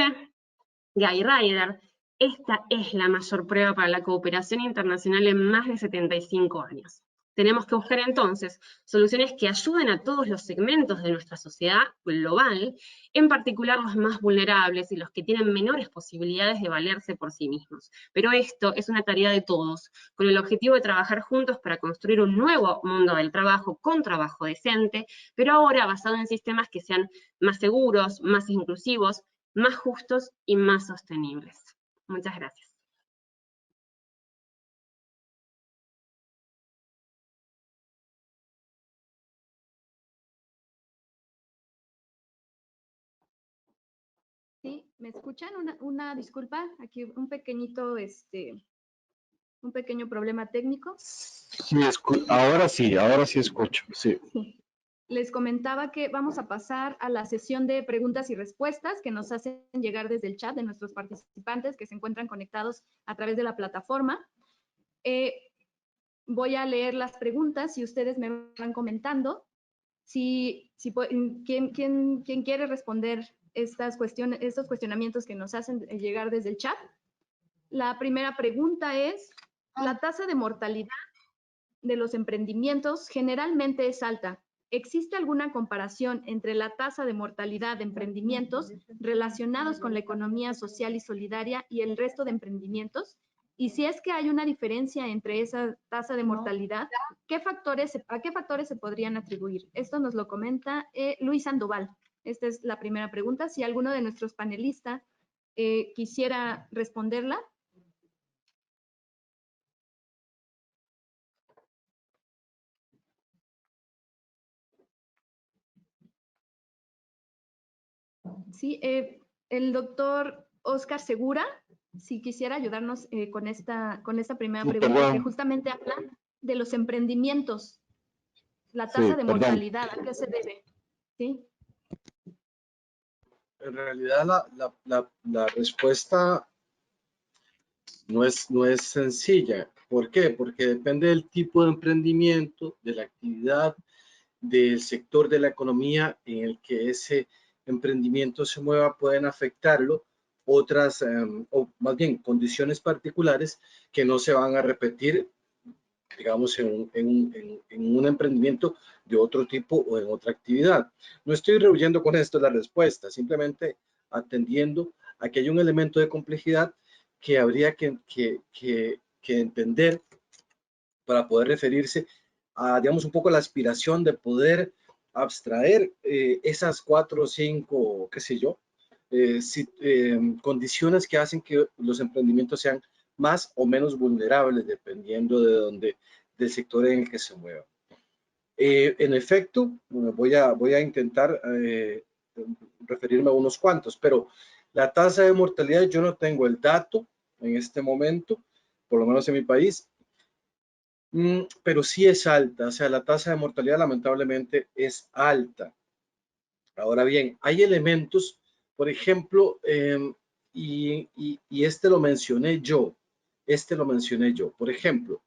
Guy Ryder, esta es la mayor prueba para la cooperación internacional en más de 75 años. Tenemos que buscar entonces soluciones que ayuden a todos los segmentos de nuestra sociedad global, en particular los más vulnerables y los que tienen menores posibilidades de valerse por sí mismos. Pero esto es una tarea de todos, con el objetivo de trabajar juntos para construir un nuevo mundo del trabajo con trabajo decente, pero ahora basado en sistemas que sean más seguros, más inclusivos, más justos y más sostenibles. Muchas gracias. Sí, ¿me escuchan? Una disculpa, aquí un pequeñito, un pequeño problema técnico. Sí, ahora sí escucho, sí. Sí. Les comentaba que vamos a pasar a la sesión de preguntas y respuestas que nos hacen llegar desde el chat de nuestros participantes que se encuentran conectados a través de la plataforma. Voy a leer las preguntas y ustedes me van comentando quién quiere responder estos cuestionamientos que nos hacen llegar desde el chat. La primera pregunta es, ¿la tasa de mortalidad de los emprendimientos generalmente es alta? ¿Existe alguna comparación entre la tasa de mortalidad de emprendimientos relacionados con la economía social y solidaria y el resto de emprendimientos? Y si es que hay una diferencia entre esa tasa de mortalidad, ¿a qué factores se podrían atribuir? Esto nos lo comenta Luis Sandoval. Esta es la primera pregunta. Si alguno de nuestros panelistas quisiera responderla. Sí, el doctor Oscar Segura, si quisiera ayudarnos con esta primera pregunta, que justamente habla de los emprendimientos, la tasa de mortalidad, ¿a qué se debe? ¿Sí? En realidad la respuesta no es sencilla. ¿Por qué? Porque depende del tipo de emprendimiento, de la actividad, del sector de la economía en el que ese emprendimiento se mueva, pueden afectarlo otras, o más bien condiciones particulares que no se van a repetir, digamos, en un emprendimiento de otro tipo o en otra actividad. No estoy rehuyendo con esto la respuesta, simplemente atendiendo a que hay un elemento de complejidad que habría que entender para poder referirse a, digamos, un poco la aspiración de poder abstraer esas 4 o 5, qué sé yo, condiciones que hacen que los emprendimientos sean más o menos vulnerables dependiendo del sector en el que se muevan. En efecto, voy a intentar referirme a unos cuantos, pero la tasa de mortalidad, yo no tengo el dato en este momento, por lo menos en mi país, pero sí es alta, o sea, la tasa de mortalidad lamentablemente es alta. Ahora bien, hay elementos, por ejemplo, y este lo mencioné yo, por ejemplo,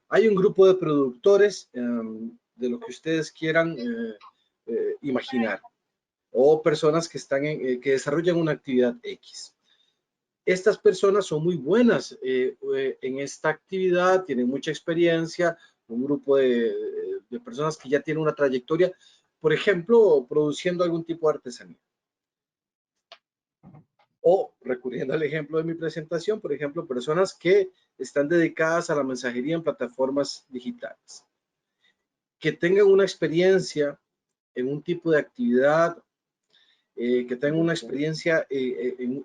hay un grupo de productores de lo que ustedes quieran imaginar, o personas que que desarrollan una actividad X. Estas personas son muy buenas en esta actividad, tienen mucha experiencia, un grupo de personas que ya tienen una trayectoria, por ejemplo, produciendo algún tipo de artesanía. O recurriendo al ejemplo de mi presentación, por ejemplo, personas que están dedicadas a la mensajería en plataformas digitales, que tengan una experiencia en un tipo de actividad, que tengan una experiencia en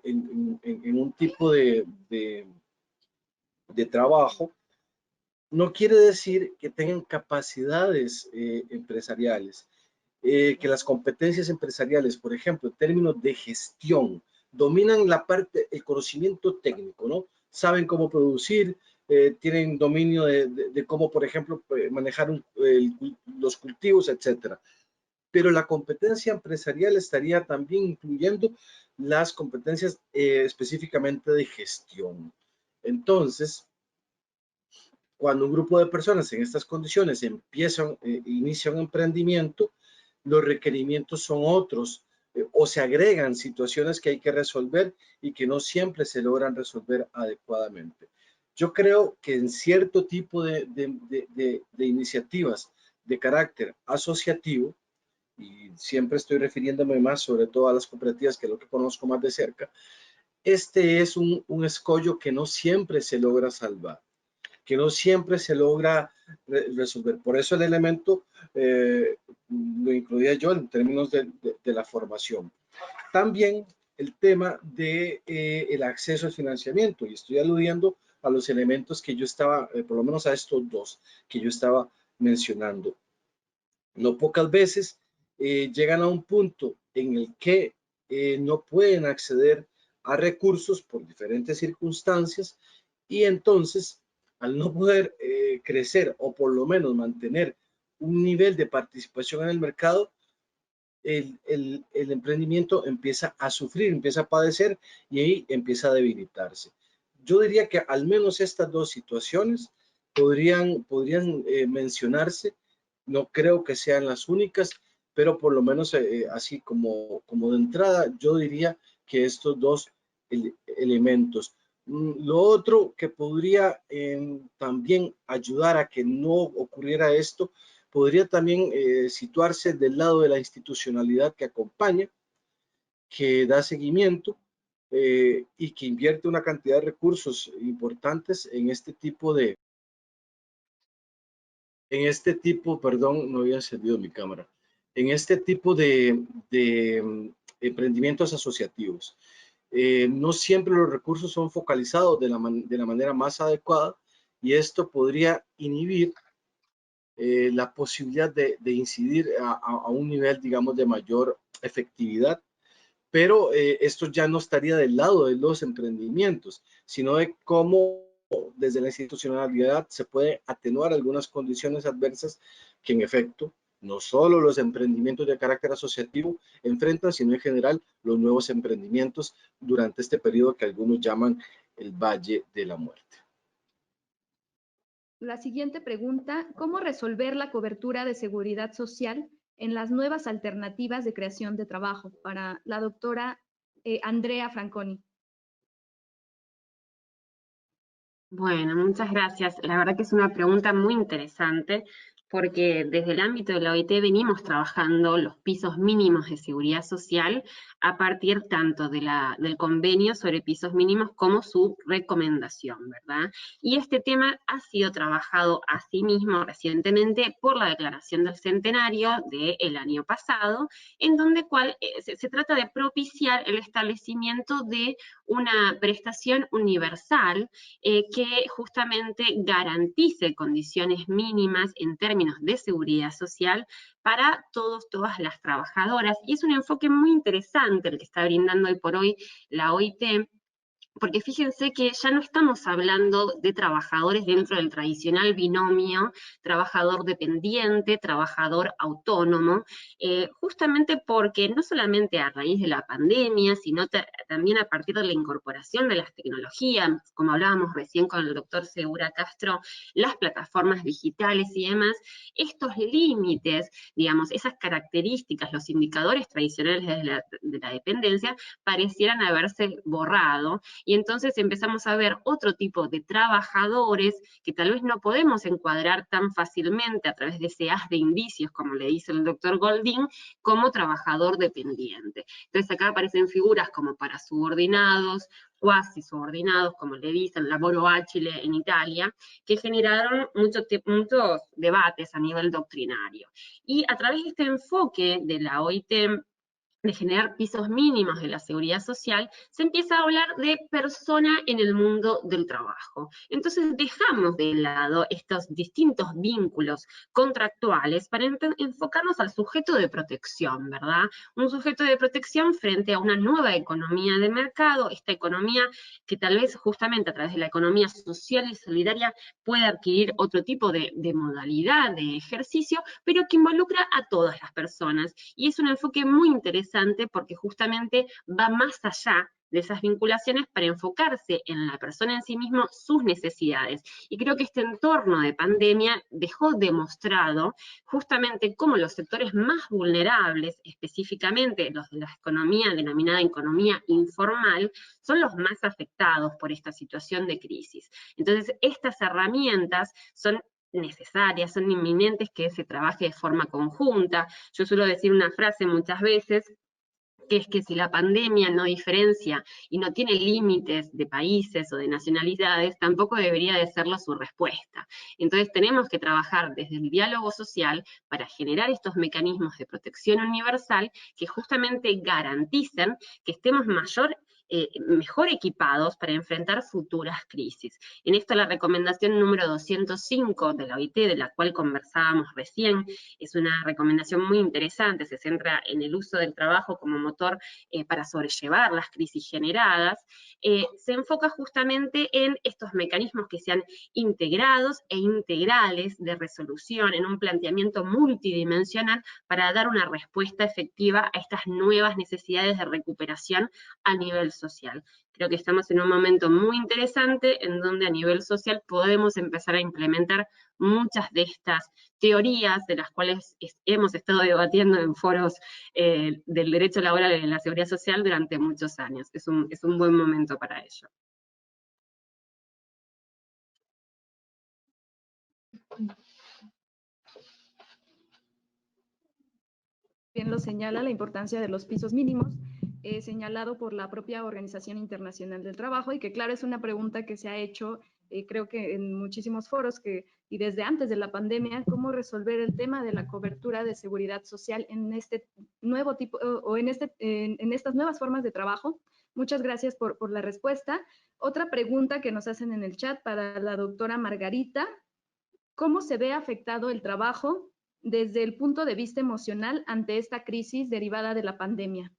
un tipo de trabajo, no quiere decir que tengan capacidades empresariales, que las competencias empresariales, por ejemplo, en términos de gestión, dominan la parte, el conocimiento técnico, ¿no? Saben cómo producir, tienen dominio de cómo, por ejemplo, manejar los cultivos, etcétera. Pero la competencia empresarial estaría también incluyendo las competencias específicamente de gestión. Entonces, cuando un grupo de personas en estas condiciones inicia un emprendimiento, los requerimientos son otros o se agregan situaciones que hay que resolver y que no siempre se logran resolver adecuadamente. Yo creo que en cierto tipo de iniciativas de carácter asociativo, y siempre estoy refiriéndome más sobre todo a las cooperativas, que es lo que conozco más de cerca, este es un escollo que no siempre se logra salvar, que no siempre se logra resolver. Por eso el elemento lo incluía yo en términos de la formación. También el tema de el acceso al financiamiento, y estoy aludiendo a los elementos que yo estaba, por lo menos a estos dos que yo estaba mencionando. No pocas veces llegan a un punto en el que no pueden acceder a recursos por diferentes circunstancias, y entonces al no poder crecer o por lo menos mantener un nivel de participación en el mercado, el emprendimiento empieza a sufrir, empieza a padecer y ahí empieza a debilitarse. Yo diría que al menos estas dos situaciones podrían mencionarse. No creo que sean las únicas, pero por lo menos así como de entrada, yo diría que estos dos elementos. Lo otro que podría también ayudar a que no ocurriera esto, podría también situarse del lado de la institucionalidad que acompaña, que da seguimiento y que invierte una cantidad de recursos importantes en este tipo perdón, no había encendido mi cámara, en este tipo de emprendimientos asociativos. No siempre los recursos son focalizados de la manera más adecuada, y esto podría inhibir la posibilidad de incidir a un nivel, digamos, de mayor efectividad. Pero esto ya no estaría del lado de los emprendimientos, sino de cómo desde la institucionalidad se puede atenuar algunas condiciones adversas que en efecto no solo los emprendimientos de carácter asociativo enfrentan, sino en general los nuevos emprendimientos durante este periodo que algunos llaman el Valle de la Muerte. La siguiente pregunta: ¿cómo resolver la cobertura de seguridad social en las nuevas alternativas de creación de trabajo? Para la doctora Andrea Franconi. Bueno, muchas gracias. La verdad que es una pregunta muy interesante porque desde el ámbito de la OIT venimos trabajando los pisos mínimos de seguridad social a partir tanto del convenio sobre pisos mínimos como su recomendación, ¿verdad? Y este tema ha sido trabajado asimismo recientemente por la declaración del centenario del año pasado, en donde se trata de propiciar el establecimiento de una prestación universal que justamente garantice condiciones mínimas en términos de seguridad social para todas las trabajadoras. Y es un enfoque muy interesante el que está brindando hoy por hoy la OIT, porque fíjense que ya no estamos hablando de trabajadores dentro del tradicional binomio trabajador dependiente, trabajador autónomo, justamente porque no solamente a raíz de la pandemia, sino también a partir de la incorporación de las tecnologías, como hablábamos recién con el doctor Segura Castro, las plataformas digitales y demás, estos límites, digamos, esas características, los indicadores tradicionales de la dependencia, parecieran haberse borrado, y entonces empezamos a ver otro tipo de trabajadores que tal vez no podemos encuadrar tan fácilmente a través de ese haz de indicios, como le dice el doctor Goldin, como trabajador dependiente. Entonces acá aparecen figuras como para subordinados, cuasi subordinados, como le dicen, lavoro agile en Italia, que generaron muchos debates a nivel doctrinario. Y a través de este enfoque de la OIT, de generar pisos mínimos de la seguridad social, se empieza a hablar de persona en el mundo del trabajo. Entonces dejamos de lado estos distintos vínculos contractuales para enfocarnos al sujeto de protección, ¿verdad? Un sujeto de protección frente a una nueva economía de mercado, esta economía que tal vez justamente a través de la economía social y solidaria puede adquirir otro tipo de modalidad de ejercicio, pero que involucra a todas las personas. Y es un enfoque muy interesante porque justamente va más allá de esas vinculaciones para enfocarse en la persona en sí mismo, sus necesidades. Y creo que este entorno de pandemia dejó demostrado justamente cómo los sectores más vulnerables, específicamente los de la economía denominada economía informal, son los más afectados por esta situación de crisis. Entonces, estas herramientas son necesarias, son inminentes que se trabaje de forma conjunta. Yo suelo decir una frase muchas veces: que es que si la pandemia no diferencia y no tiene límites de países o de nacionalidades, tampoco debería de serlo su respuesta. Entonces tenemos que trabajar desde el diálogo social para generar estos mecanismos de protección universal que justamente garanticen que estemos mejor equipados para enfrentar futuras crisis. En esto la recomendación número 205 de la OIT, de la cual conversábamos recién, es una recomendación muy interesante, se centra en el uso del trabajo como motor para sobrellevar las crisis generadas, se enfoca justamente en estos mecanismos que sean integrados e integrales de resolución, en un planteamiento multidimensional para dar una respuesta efectiva a estas nuevas necesidades de recuperación a nivel social. Creo que estamos en un momento muy interesante en donde a nivel social podemos empezar a implementar muchas de estas teorías de las cuales hemos estado debatiendo en foros del derecho laboral y de la seguridad social durante muchos años. Es un buen momento para ello. Bien lo señala la importancia de los pisos mínimos, señalado por la propia Organización Internacional del Trabajo, y que claro, es una pregunta que se ha hecho, creo que en muchísimos foros, y desde antes de la pandemia, cómo resolver el tema de la cobertura de seguridad social en este nuevo tipo, o en estas nuevas formas de trabajo. Muchas gracias por la respuesta. Otra pregunta que nos hacen en el chat para la doctora Margarita: ¿cómo se ve afectado el trabajo desde el punto de vista emocional ante esta crisis derivada de la pandemia?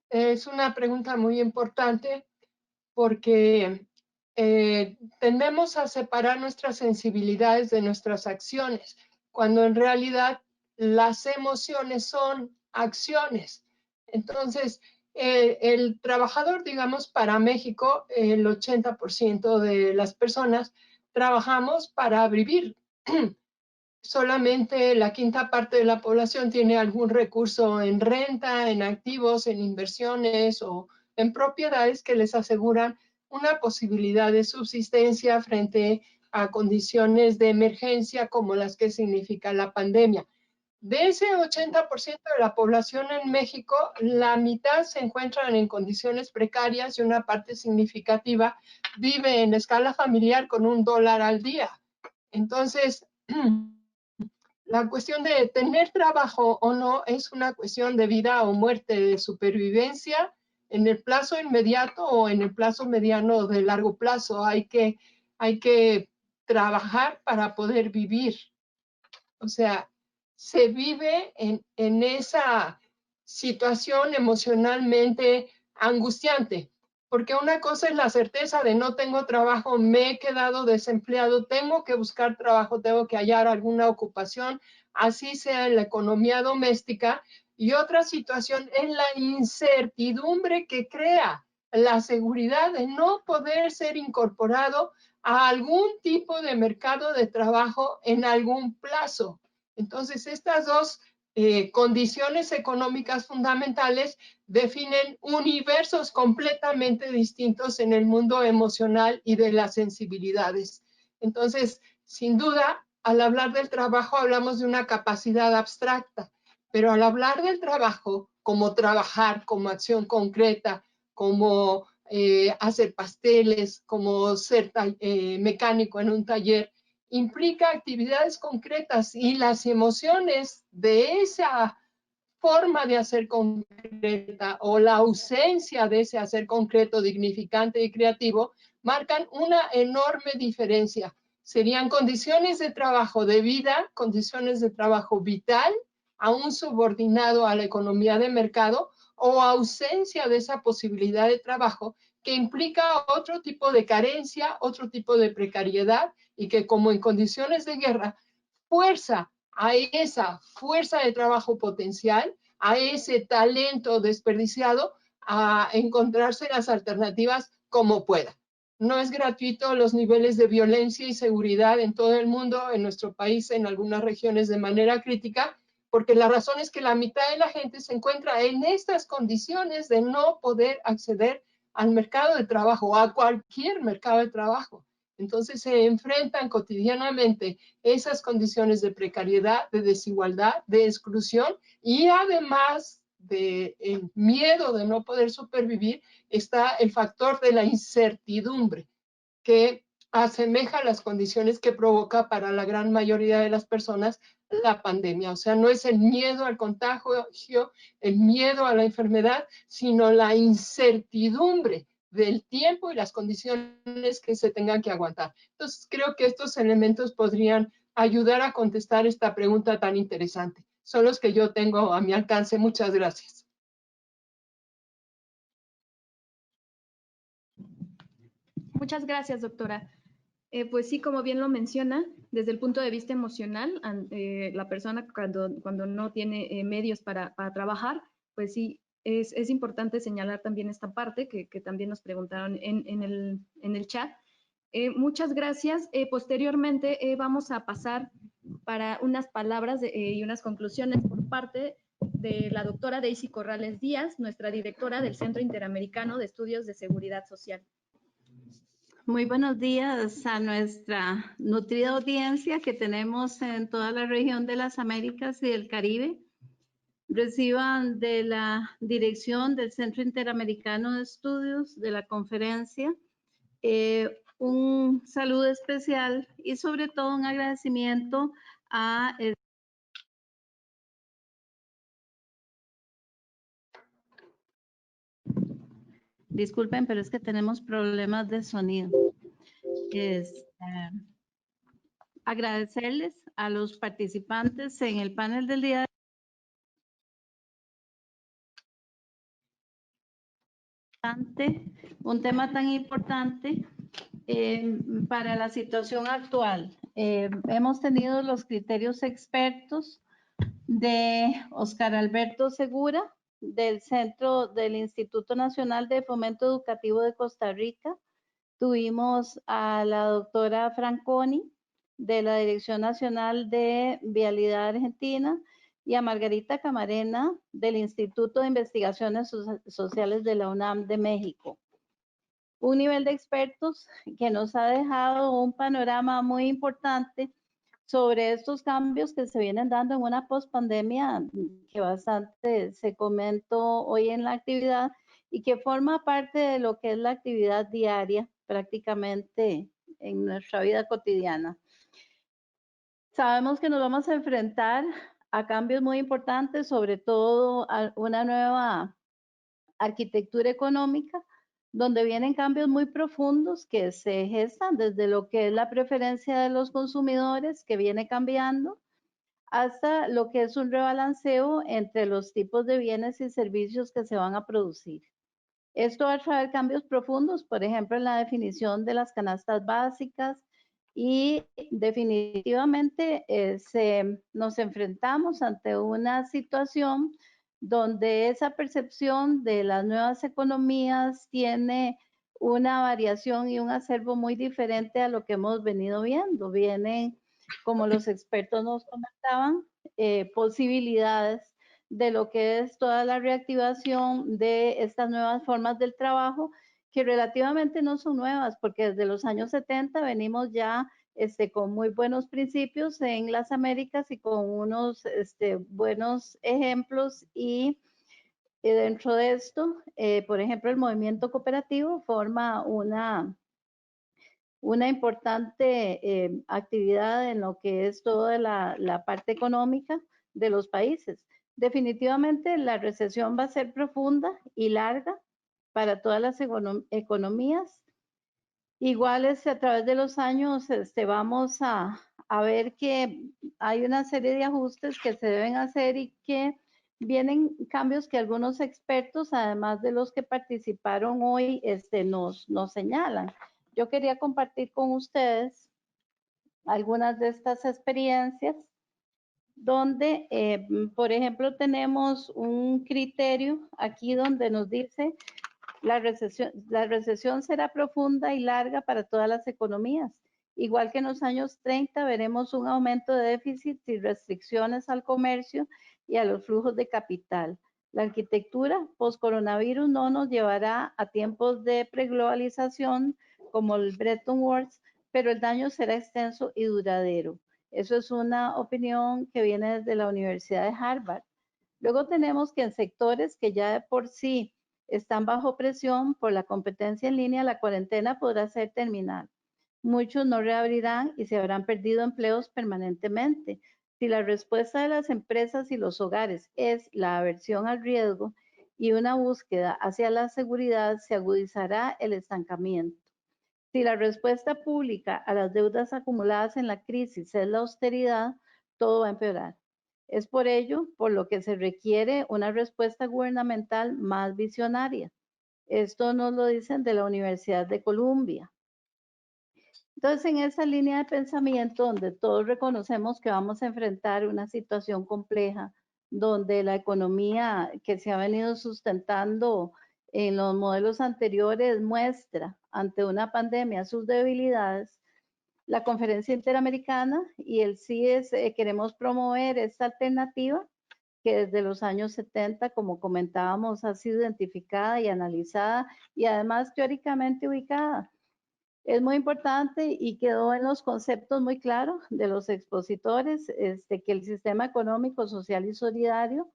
Es una pregunta muy importante porque tendemos a separar nuestras sensibilidades de nuestras acciones, cuando en realidad las emociones son acciones. Entonces, el trabajador, digamos, para México, el 80% de las personas trabajamos para vivir. Solamente la quinta parte de la población tiene algún recurso en renta, en activos, en inversiones o en propiedades que les aseguran una posibilidad de subsistencia frente a condiciones de emergencia como las que significa la pandemia. De ese 80% de la población en México, la mitad se encuentran en condiciones precarias y una parte significativa vive en escala familiar con $1 al día. Entonces, la cuestión de tener trabajo o no es una cuestión de vida o muerte, de supervivencia en el plazo inmediato o en el plazo mediano o de largo plazo. Hay que trabajar para poder vivir. O sea, se vive en esa situación emocionalmente angustiante. Porque una cosa es la certeza de no tengo trabajo, me he quedado desempleado, tengo que buscar trabajo, tengo que hallar alguna ocupación, así sea en la economía doméstica. Y otra situación es la incertidumbre que crea la seguridad de no poder ser incorporado a algún tipo de mercado de trabajo en algún plazo. Entonces, estas dos condiciones económicas fundamentales definen universos completamente distintos en el mundo emocional y de las sensibilidades. Entonces, sin duda, al hablar del trabajo hablamos de una capacidad abstracta, pero al hablar del trabajo como trabajar, como acción concreta, como hacer pasteles, como ser mecánico en un taller, implica actividades concretas y las emociones de esa forma de hacer concreta o la ausencia de ese hacer concreto, dignificante y creativo, marcan una enorme diferencia. Serían condiciones de trabajo de vida, condiciones de trabajo vital, aún subordinado a la economía de mercado, o ausencia de esa posibilidad de trabajo que implica otro tipo de carencia, otro tipo de precariedad, y que como en condiciones de guerra, fuerza a esa fuerza de trabajo potencial, a ese talento desperdiciado, a encontrarse las alternativas como pueda. No es gratuito los niveles de violencia y seguridad en todo el mundo, en nuestro país, en algunas regiones de manera crítica, porque la razón es que la mitad de la gente se encuentra en estas condiciones de no poder acceder al mercado de trabajo, a cualquier mercado de trabajo. Entonces se enfrentan cotidianamente esas condiciones de precariedad, de desigualdad, de exclusión, y además del miedo de no poder supervivir, está el factor de la incertidumbre, que asemeja las condiciones que provoca para la gran mayoría de las personas la pandemia. O sea, no es el miedo al contagio, el miedo a la enfermedad, sino la incertidumbre del tiempo y las condiciones que se tengan que aguantar. Entonces, creo que estos elementos podrían ayudar a contestar esta pregunta tan interesante. Son los que yo tengo a mi alcance. Muchas gracias. Muchas gracias, doctora. Pues sí, como bien lo menciona, desde el punto de vista emocional, la persona cuando no tiene medios para trabajar, pues sí, es importante señalar también esta parte que también nos preguntaron en el chat. Muchas gracias. Posteriormente vamos a pasar para unas palabras y unas conclusiones por parte de la doctora Daisy Corrales Díaz, nuestra directora del Centro Interamericano de Estudios de Seguridad Social. Muy buenos días a nuestra nutrida audiencia que tenemos en toda la región de las Américas y del Caribe. Reciban de la dirección del Centro Interamericano de Estudios de la conferencia un saludo especial y sobre todo un agradecimiento a disculpen, pero es que tenemos problemas de sonido. Agradecerles a los participantes en el panel del día de hoy, un tema tan importante para la situación actual. Hemos tenido los criterios expertos de Oscar Alberto Segura, del Centro del Instituto Nacional de Fomento Educativo de Costa Rica. Tuvimos a la doctora Franconi, de la Dirección Nacional de Vialidad Argentina, y a Margarita Camarena, del Instituto de Investigaciones Sociales de la UNAM de México. Un nivel de expertos que nos ha dejado un panorama muy importante sobre estos cambios que se vienen dando en una pospandemia que bastante se comentó hoy en la actividad y que forma parte de lo que es la actividad diaria prácticamente en nuestra vida cotidiana. Sabemos que nos vamos a enfrentar a cambios muy importantes, sobre todo a una nueva arquitectura económica, donde vienen cambios muy profundos que se gestan desde lo que es la preferencia de los consumidores, que viene cambiando, hasta lo que es un rebalanceo entre los tipos de bienes y servicios que se van a producir. Esto va a traer cambios profundos, por ejemplo, en la definición de las canastas básicas, y definitivamente nos enfrentamos ante una situación donde esa percepción de las nuevas economías tiene una variación y un acervo muy diferente a lo que hemos venido viendo. Vienen, como los expertos nos comentaban, posibilidades de lo que es toda la reactivación de estas nuevas formas del trabajo, que relativamente no son nuevas, porque desde los años 70 venimos ya con muy buenos principios en las Américas y con unos buenos ejemplos, y dentro de esto, por ejemplo, el movimiento cooperativo forma una importante actividad en lo que es toda la parte económica de los países. Definitivamente la recesión va a ser profunda y larga para todas las economías. Igual a través de los años vamos a ver que hay una serie de ajustes que se deben hacer y que vienen cambios que algunos expertos, además de los que participaron hoy, nos señalan. Yo quería compartir con ustedes algunas de estas experiencias donde, por ejemplo, tenemos un criterio aquí donde nos dice la recesión será profunda y larga para todas las economías. Igual que en los años 30 veremos un aumento de déficit y restricciones al comercio y a los flujos de capital. La arquitectura post-coronavirus no nos llevará a tiempos de preglobalización como el Bretton Woods, pero el daño será extenso y duradero. Eso es una opinión que viene desde la Universidad de Harvard. Luego tenemos que en sectores que ya de por sí están bajo presión por la competencia en línea, la cuarentena podrá ser terminal. Muchos no reabrirán y se habrán perdido empleos permanentemente. Si la respuesta de las empresas y los hogares es la aversión al riesgo y una búsqueda hacia la seguridad, se agudizará el estancamiento. Si la respuesta pública a las deudas acumuladas en la crisis es la austeridad, todo va a empeorar. Es por ello por lo que se requiere una respuesta gubernamental más visionaria. Esto nos lo dicen de la Universidad de Columbia. Entonces, en esa línea de pensamiento donde todos reconocemos que vamos a enfrentar una situación compleja, donde la economía que se ha venido sustentando en los modelos anteriores muestra ante una pandemia sus debilidades, la Conferencia Interamericana y el CIES queremos promover esta alternativa que desde los años 70, como comentábamos, ha sido identificada y analizada y además teóricamente ubicada. Es muy importante y quedó en los conceptos muy claros de los expositores que el sistema económico, social y solidario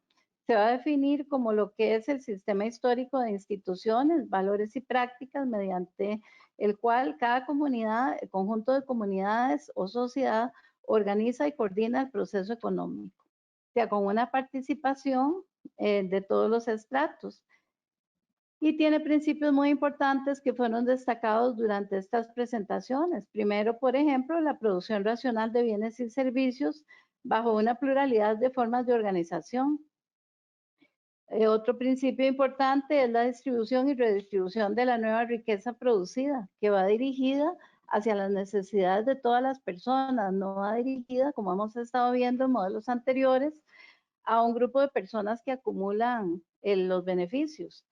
se va a definir como lo que es el sistema histórico de instituciones, valores y prácticas mediante el cual cada comunidad, conjunto de comunidades o sociedad organiza y coordina el proceso económico, o sea, con una participación de todos los estratos. Y tiene principios muy importantes que fueron destacados durante estas presentaciones. Primero, por ejemplo, la producción racional de bienes y servicios bajo una pluralidad de formas de organización. Otro principio importante es la distribución y redistribución de la nueva riqueza producida, que va dirigida hacia las necesidades de todas las personas, no va dirigida, como hemos estado viendo en modelos anteriores, a un grupo de personas que acumulan los beneficios.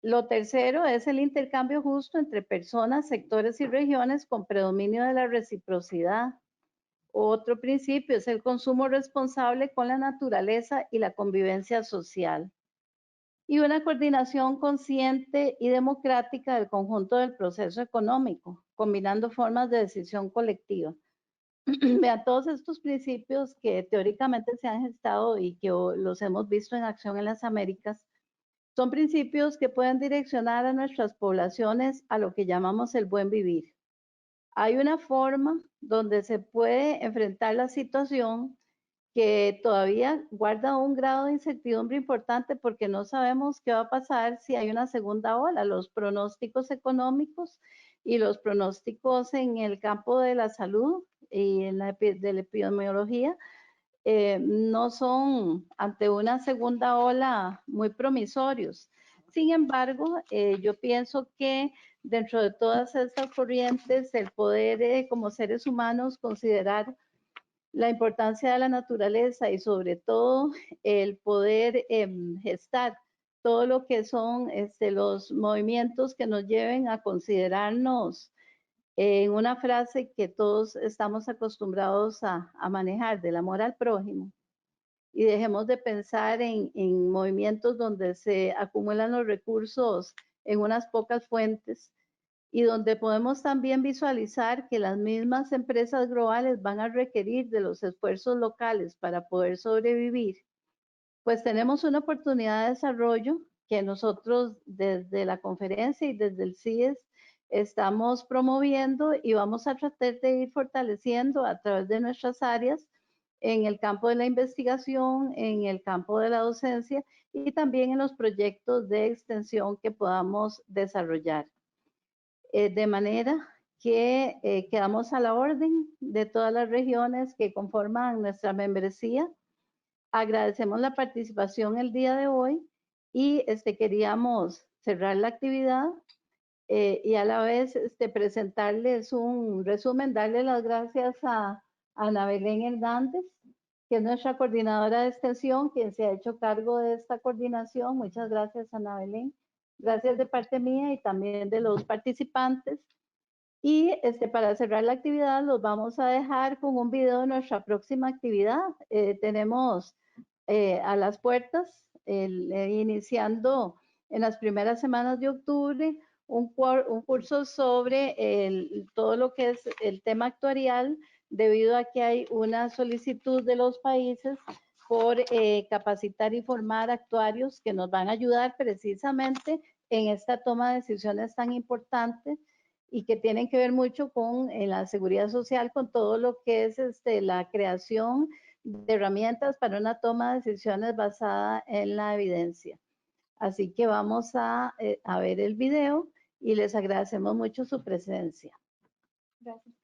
Lo tercero es el intercambio justo entre personas, sectores y regiones con predominio de la reciprocidad. Otro principio es el consumo responsable con la naturaleza y la convivencia social. Y una coordinación consciente y democrática del conjunto del proceso económico, combinando formas de decisión colectiva. Vean, todos estos principios que teóricamente se han gestado y que los hemos visto en acción en las Américas, son principios que pueden direccionar a nuestras poblaciones a lo que llamamos el buen vivir. Hay una forma donde se puede enfrentar la situación que todavía guarda un grado de incertidumbre importante porque no sabemos qué va a pasar si hay una segunda ola. Los pronósticos económicos y los pronósticos en el campo de la salud y en de la epidemiología no son ante una segunda ola muy promisorios. Sin embargo, yo pienso que dentro de todas estas corrientes, el poder como seres humanos considerar la importancia de la naturaleza y sobre todo el poder gestar todo lo que son los movimientos que nos lleven a considerarnos en una frase que todos estamos acostumbrados a manejar, del amor al prójimo, y dejemos de pensar en movimientos donde se acumulan los recursos en unas pocas fuentes y donde podemos también visualizar que las mismas empresas globales van a requerir de los esfuerzos locales para poder sobrevivir, pues tenemos una oportunidad de desarrollo que nosotros desde la conferencia y desde el CIES estamos promoviendo y vamos a tratar de ir fortaleciendo a través de nuestras áreas en el campo de la investigación, en el campo de la docencia y también en los proyectos de extensión que podamos desarrollar. De manera que quedamos a la orden de todas las regiones que conforman nuestra membresía. Agradecemos la participación el día de hoy y queríamos cerrar la actividad y a la vez presentarles un resumen, darle las gracias a Ana Belén Hernández, que es nuestra coordinadora de extensión, quien se ha hecho cargo de esta coordinación. Muchas gracias, Ana Belén. Gracias de parte mía y también de los participantes. Y para cerrar la actividad, los vamos a dejar con un video de nuestra próxima actividad. Tenemos a las puertas, iniciando en las primeras semanas de octubre, un curso sobre todo lo que es el tema actuarial, debido a que hay una solicitud de los países por capacitar y formar actuarios que nos van a ayudar precisamente en esta toma de decisiones tan importantes y que tienen que ver mucho con la seguridad social, con todo lo que es la creación de herramientas para una toma de decisiones basada en la evidencia. Así que vamos a ver el video y les agradecemos mucho su presencia. Gracias.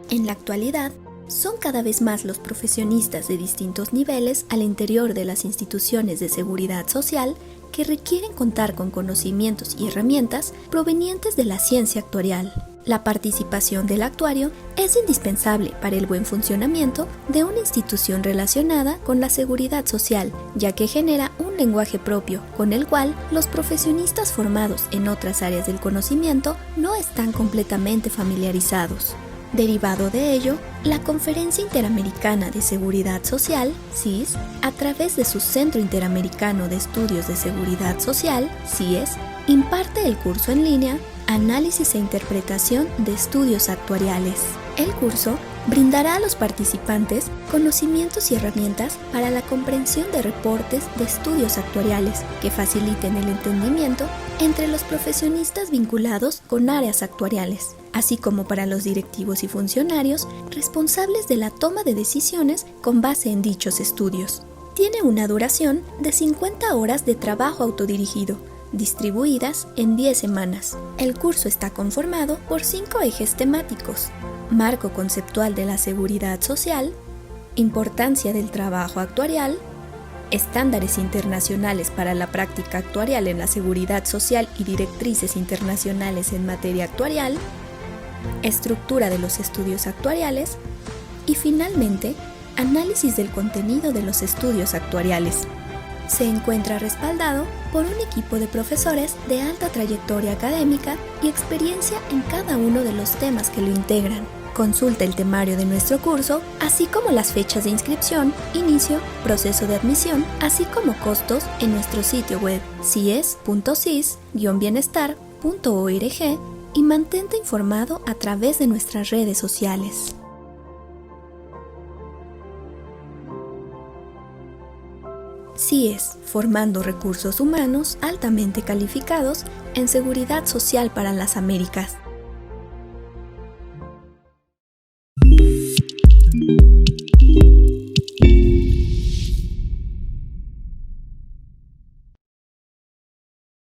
En la actualidad, son cada vez más los profesionistas de distintos niveles al interior de las instituciones de seguridad social que requieren contar con conocimientos y herramientas provenientes de la ciencia actuarial. La participación del actuario es indispensable para el buen funcionamiento de una institución relacionada con la seguridad social, ya que genera un lenguaje propio con el cual los profesionistas formados en otras áreas del conocimiento no están completamente familiarizados. Derivado de ello, la Conferencia Interamericana de Seguridad Social, CIS, a través de su Centro Interamericano de Estudios de Seguridad Social, CIES, imparte el curso en línea Análisis e Interpretación de Estudios Actuariales. El curso brindará a los participantes conocimientos y herramientas para la comprensión de reportes de estudios actuariales que faciliten el entendimiento entre los profesionistas vinculados con áreas actuariales, así como para los directivos y funcionarios responsables de la toma de decisiones con base en dichos estudios. Tiene una duración de 50 horas de trabajo autodirigido, distribuidas en 10 semanas. El curso está conformado por 5 ejes temáticos: marco conceptual de la seguridad social, importancia del trabajo actuarial, estándares internacionales para la práctica actuarial en la seguridad social y directrices internacionales en materia actuarial, estructura de los estudios actuariales y finalmente, análisis del contenido de los estudios actuariales. Se encuentra respaldado por un equipo de profesores de alta trayectoria académica y experiencia en cada uno de los temas que lo integran. Consulta el temario de nuestro curso, así como las fechas de inscripción, inicio, proceso de admisión, así como costos en nuestro sitio web cies.cis-bienestar.org y mantente informado a través de nuestras redes sociales. CIES, formando recursos humanos altamente calificados en seguridad social para las Américas.